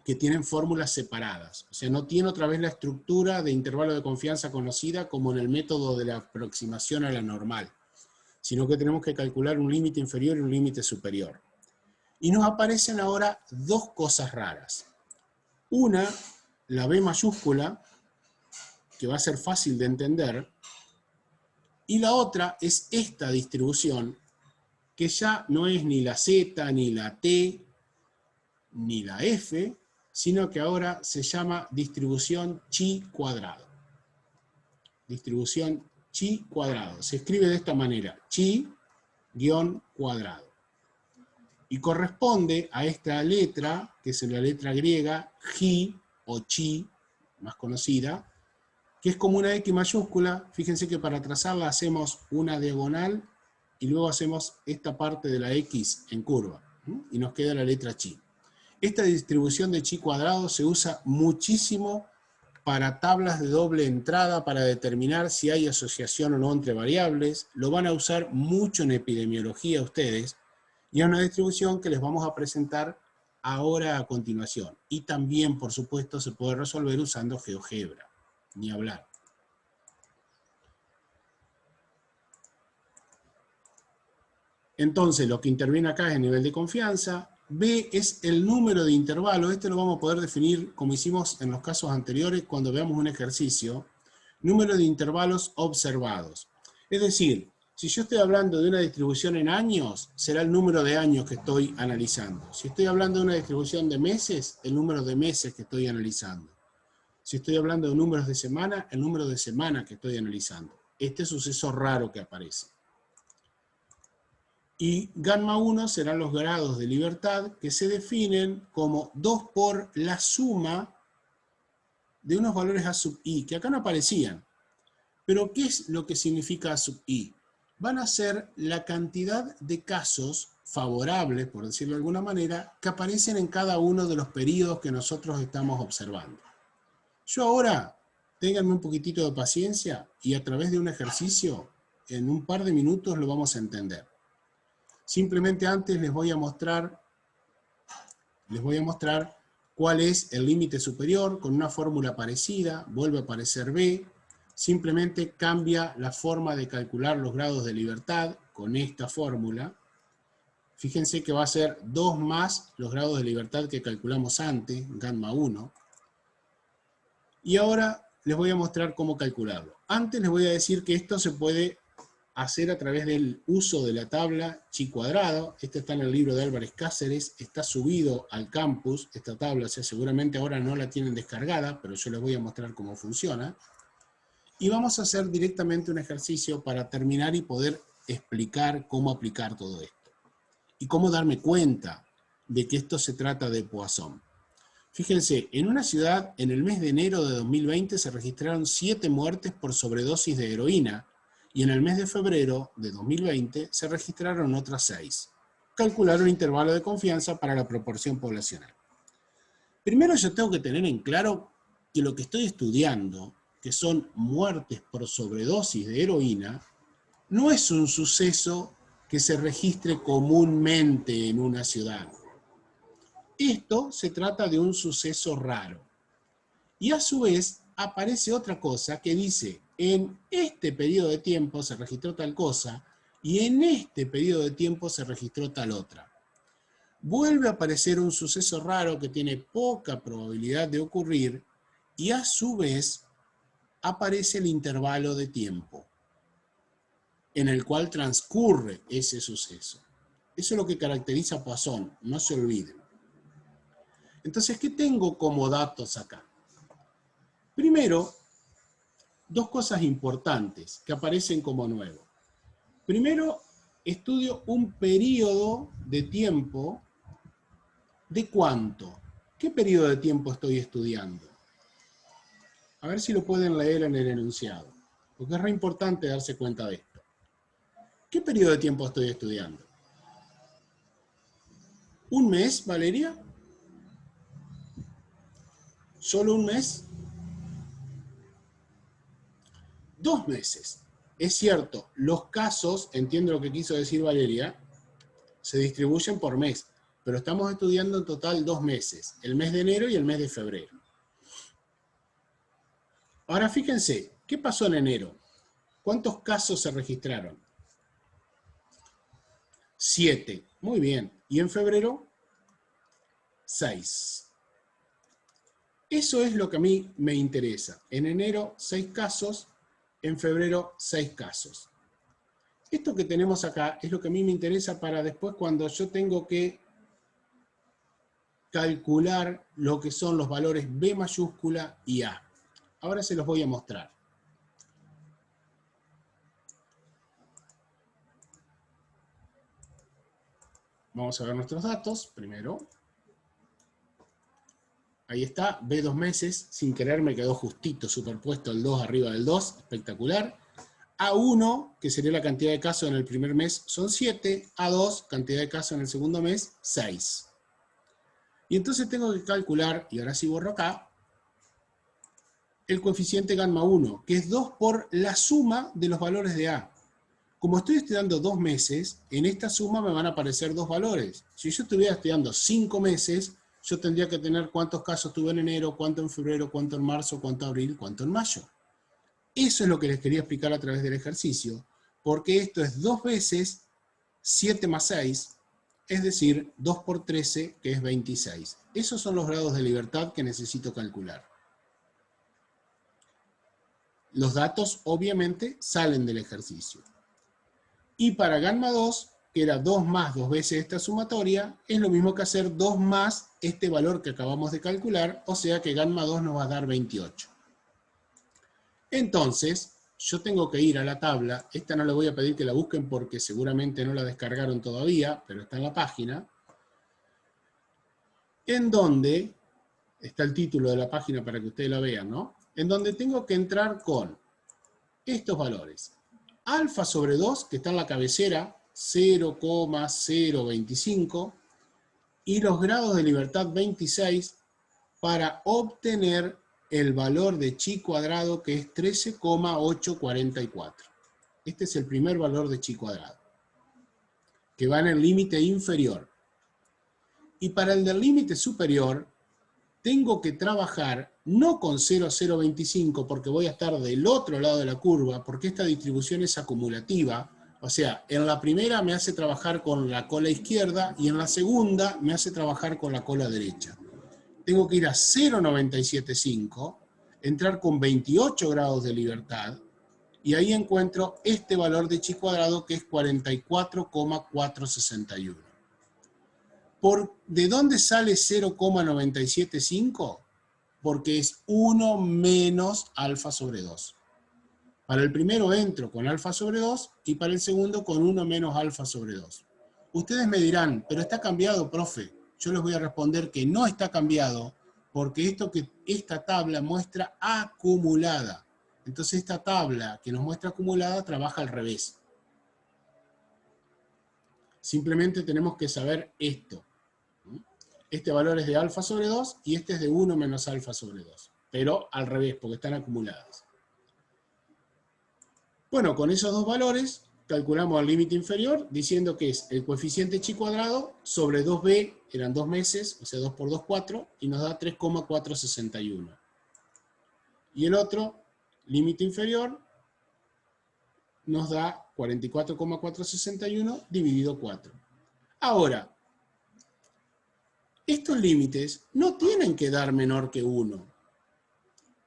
que tienen fórmulas separadas. O sea, no tiene otra vez la estructura de intervalo de confianza conocida como en el método de la aproximación a la normal, sino que tenemos que calcular un límite inferior y un límite superior. Y nos aparecen ahora dos cosas raras. Una, la B mayúscula, que va a ser fácil de entender, y la otra es esta distribución, que ya no es ni la Z, ni la T, ni la F, sino que ahora se llama distribución chi cuadrado. Distribución chi cuadrado. Se escribe de esta manera, chi guión cuadrado. y corresponde a esta letra, que es la letra griega, Ji o Chi, más conocida, que es como una X mayúscula. Fíjense que para trazarla hacemos una diagonal y luego hacemos esta parte de la X en curva, ¿sí? Y nos queda la letra Chi. Esta distribución de Chi cuadrado se usa muchísimo para tablas de doble entrada, para determinar si hay asociación o no entre variables. Lo van a usar mucho en epidemiología ustedes, y es una distribución que les vamos a presentar ahora a continuación. Y también, por supuesto, se puede resolver usando GeoGebra, ni hablar. Entonces, lo que interviene acá es el nivel de confianza. B es el número de intervalos. Este lo vamos a poder definir como hicimos en los casos anteriores cuando veamos un ejercicio. Número de intervalos observados. Es decir, si yo estoy hablando de una distribución en años, será el número de años que estoy analizando. Si estoy hablando de una distribución de meses, el número de meses que estoy analizando. Si estoy hablando de números de semana, el número de semanas que estoy analizando. Este suceso raro que aparece. Y gamma 1 serán los grados de libertad, que se definen como 2 por la suma de unos valores A sub i, que acá no aparecían. Pero ¿qué es lo que significa A sub i? Van a ser la cantidad de casos favorables, por decirlo de alguna manera, que aparecen en cada uno de los periodos que nosotros estamos observando. Yo ahora, ténganme un poquitito de paciencia y a través de un ejercicio, en un par de minutos lo vamos a entender. Simplemente antes les voy a mostrar cuál es el límite superior con una fórmula parecida. Vuelve a aparecer B. Simplemente cambia la forma de calcular los grados de libertad con esta fórmula. Fíjense que va a ser 2 más los grados de libertad que calculamos antes, gamma 1. Y ahora les voy a mostrar cómo calcularlo. Antes les voy a decir que esto se puede hacer a través del uso de la tabla Chi cuadrado. Esta está en el libro de Álvarez Cáceres, está subido al campus, esta tabla, o sea, seguramente ahora no la tienen descargada, pero yo les voy a mostrar cómo funciona. Y vamos a hacer directamente un ejercicio para terminar y poder explicar cómo aplicar todo esto. Y cómo darme cuenta de que esto se trata de Poisson. Fíjense, en una ciudad, en el mes de enero de 2020 se registraron 7 muertes por sobredosis de heroína, y en el mes de febrero de 2020 se registraron otras 6. Calcular un intervalo de confianza para la proporción poblacional. Primero yo tengo que tener en claro que lo que estoy estudiando, que son muertes por sobredosis de heroína, no es un suceso que se registre comúnmente en una ciudad. Esto se trata de un suceso raro. Y a su vez aparece otra cosa que dice, en este periodo de tiempo se registró tal cosa y en este periodo de tiempo se registró tal otra. Vuelve a aparecer un suceso raro que tiene poca probabilidad de ocurrir y a su vez aparece el intervalo de tiempo en el cual transcurre ese suceso. Eso es lo que caracteriza a Poisson, no se olviden. Entonces, ¿qué tengo como datos acá? Primero, dos cosas importantes que aparecen como nuevo. Primero, estudio un periodo de tiempo. ¿De cuánto? ¿Qué periodo de tiempo estoy estudiando? A ver si lo pueden leer en el enunciado, porque es re importante darse cuenta de esto. ¿Qué periodo de tiempo estoy estudiando? ¿Un mes, Valeria? ¿Solo un mes? 2 meses. Es cierto, los casos, entiendo lo que quiso decir Valeria, se distribuyen por mes, pero estamos estudiando en total 2 meses, el mes de enero y el mes de febrero. Ahora fíjense, ¿qué pasó en enero? ¿Cuántos casos se registraron? 7. Muy bien. ¿Y en febrero? 6. Eso es lo que a mí me interesa. En enero, 6 casos. En febrero, 6 casos. Esto que tenemos acá es lo que a mí me interesa para después cuando yo tengo que calcular lo que son los valores B mayúscula y A. Ahora se los voy a mostrar. Vamos a ver nuestros datos primero. Ahí está, B 2 meses, sin querer me quedó justito superpuesto el 2 arriba del 2, espectacular. A1, que sería la cantidad de casos en el primer mes, son 7. A2, cantidad de casos en el segundo mes, 6. Y entonces tengo que calcular, y ahora sí borro acá, el coeficiente gamma 1, que es 2 por la suma de los valores de A. Como estoy estudiando 2 meses, en esta suma me van a aparecer 2 valores. Si yo estuviera estudiando 5 meses, yo tendría que tener cuántos casos tuve en enero, cuánto en febrero, cuánto en marzo, cuánto en abril, cuánto en mayo. Eso es lo que les quería explicar a través del ejercicio, porque esto es 2 veces 7 más 6, es decir, 2 por 13, que es 26. Esos son los grados de libertad que necesito calcular. Los datos, obviamente, salen del ejercicio. Y para gamma 2, que era 2 más 2 veces esta sumatoria, es lo mismo que hacer 2 más este valor que acabamos de calcular, o sea que gamma 2 nos va a dar 28. Entonces, yo tengo que ir a la tabla, esta no le voy a pedir que la busquen porque seguramente no la descargaron todavía, pero está en la página, en donde, está el título de la página para que ustedes la vean, ¿no? En donde tengo que entrar con estos valores. Alfa sobre 2, que está en la cabecera, 0,025, y los grados de libertad 26 para obtener el valor de chi cuadrado, que es 13,844. Este es el primer valor de chi cuadrado, que va en el límite inferior. Y para el del límite superior, tengo que trabajar no con 0,025, porque voy a estar del otro lado de la curva, porque esta distribución es acumulativa. O sea, en la primera me hace trabajar con la cola izquierda y en la segunda me hace trabajar con la cola derecha. Tengo que ir a 0,975, entrar con 28 grados de libertad, y ahí encuentro este valor de chi cuadrado, que es 44,461. ¿De dónde sale 0,975? Porque es 1 menos alfa sobre 2. Para el primero entro con alfa sobre 2 y para el segundo con 1 menos alfa sobre 2. Ustedes me dirán, pero está cambiado, profe. Yo les voy a responder que no está cambiado, porque esta tabla muestra acumulada. Entonces esta tabla que nos muestra acumulada trabaja al revés. Simplemente tenemos que saber esto. Este valor es de alfa sobre 2 y este es de 1 menos alfa sobre 2. Pero al revés, porque están acumuladas. Bueno, con esos dos valores calculamos el límite inferior diciendo que es el coeficiente chi cuadrado sobre 2b, eran 2 meses, o sea 2 por 2, 4, y nos da 3,461. Y el otro, límite inferior, nos da 44,461 dividido 4. Ahora, estos límites no tienen que dar menor que 1,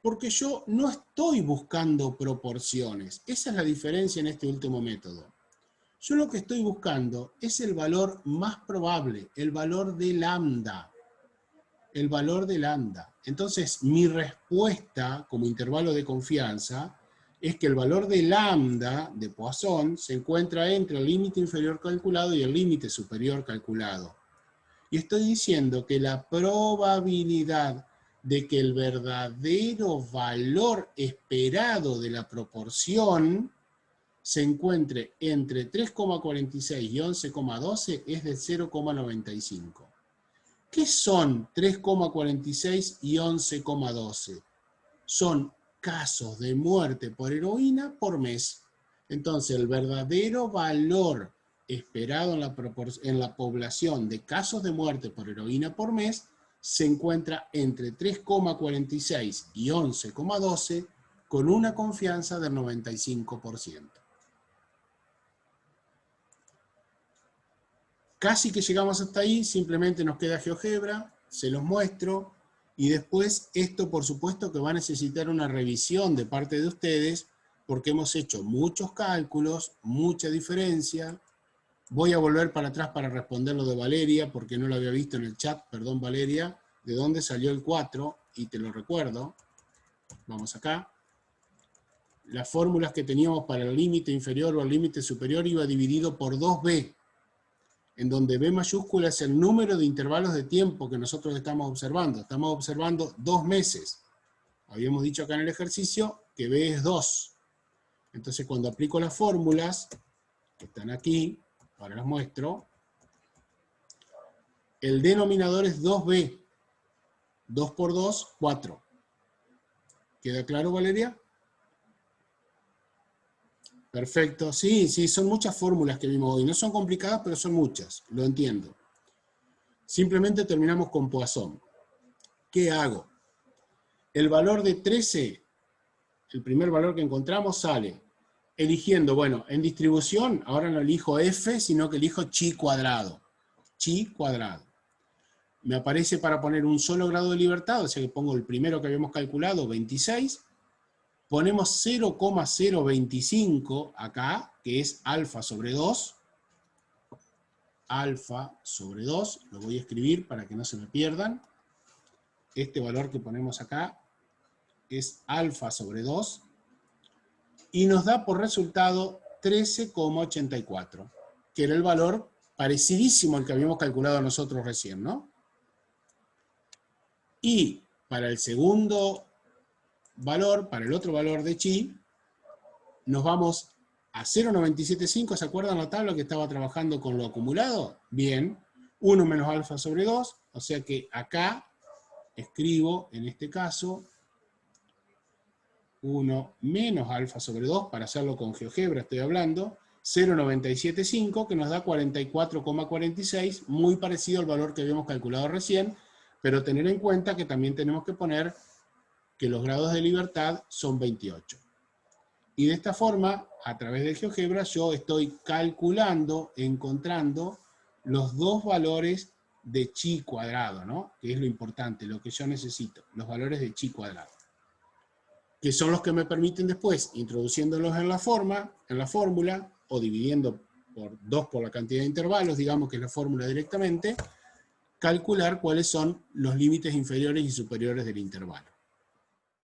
porque yo no estoy buscando proporciones. Esa es la diferencia en este último método. Yo lo que estoy buscando es el valor más probable, el valor de lambda. El valor de lambda. Entonces, mi respuesta como intervalo de confianza es que el valor de lambda de Poisson se encuentra entre el límite inferior calculado y el límite superior calculado. Y estoy diciendo que la probabilidad de que el verdadero valor esperado de la proporción se encuentre entre 3,46 y 11,12 es de 0,95. ¿Qué son 3,46 y 11,12? Son casos de muerte por heroína por mes. Entonces, el verdadero valor esperado en la población de casos de muerte por heroína por mes se encuentra entre 3,46 y 11,12 con una confianza del 95%. Casi que llegamos hasta ahí, simplemente nos queda GeoGebra, se los muestro, y después esto por supuesto que va a necesitar una revisión de parte de ustedes, porque hemos hecho muchos cálculos, mucha diferencia. Voy a volver para atrás para responder lo de Valeria, porque no lo había visto en el chat, perdón Valeria, de dónde salió el 4, y te lo recuerdo. Vamos acá. Las fórmulas que teníamos para el límite inferior o el límite superior iba dividido por 2b. en donde B mayúscula es el número de intervalos de tiempo que nosotros estamos observando. Estamos observando 2 meses. Habíamos dicho acá en el ejercicio que B es 2. Entonces cuando aplico las fórmulas, que están aquí, ahora las muestro, el denominador es 2B. 2 por 2, 4. ¿Queda claro, Valeria? Perfecto. Sí, son muchas fórmulas que vimos hoy. No son complicadas, pero son muchas. Lo entiendo. Simplemente terminamos con Poisson. ¿Qué hago? El valor de 13, el primer valor que encontramos, sale eligiendo, bueno, en distribución, ahora no elijo F, sino que elijo chi cuadrado. Chi cuadrado. Me aparece para poner un solo grado de libertad, o sea que pongo el primero que habíamos calculado, 26. Ponemos 0,025 acá, que es alfa sobre 2. Alfa sobre 2, lo voy a escribir para que no se me pierdan. Este valor que ponemos acá es alfa sobre 2. Y nos da por resultado 13,84, que era el valor parecidísimo al que habíamos calculado nosotros recién, ¿no? Y para el segundo valor, para el otro valor de chi, nos vamos a 0,975, ¿se acuerdan la tabla que estaba trabajando con lo acumulado? Bien, 1 menos alfa sobre 2, o sea que acá escribo, en este caso, 1 menos alfa sobre 2, para hacerlo con GeoGebra estoy hablando, 0,975, que nos da 44,46, muy parecido al valor que habíamos calculado recién, pero tener en cuenta que también tenemos que poner que los grados de libertad son 28. Y de esta forma, a través de GeoGebra, yo estoy calculando, encontrando los dos valores de chi cuadrado, ¿no? Que es lo importante, lo que yo necesito, los valores de chi cuadrado. Que son los que me permiten después, introduciéndolos en la fórmula, o dividiendo por 2 por la cantidad de intervalos, digamos que es la fórmula directamente, calcular cuáles son los límites inferiores y superiores del intervalo.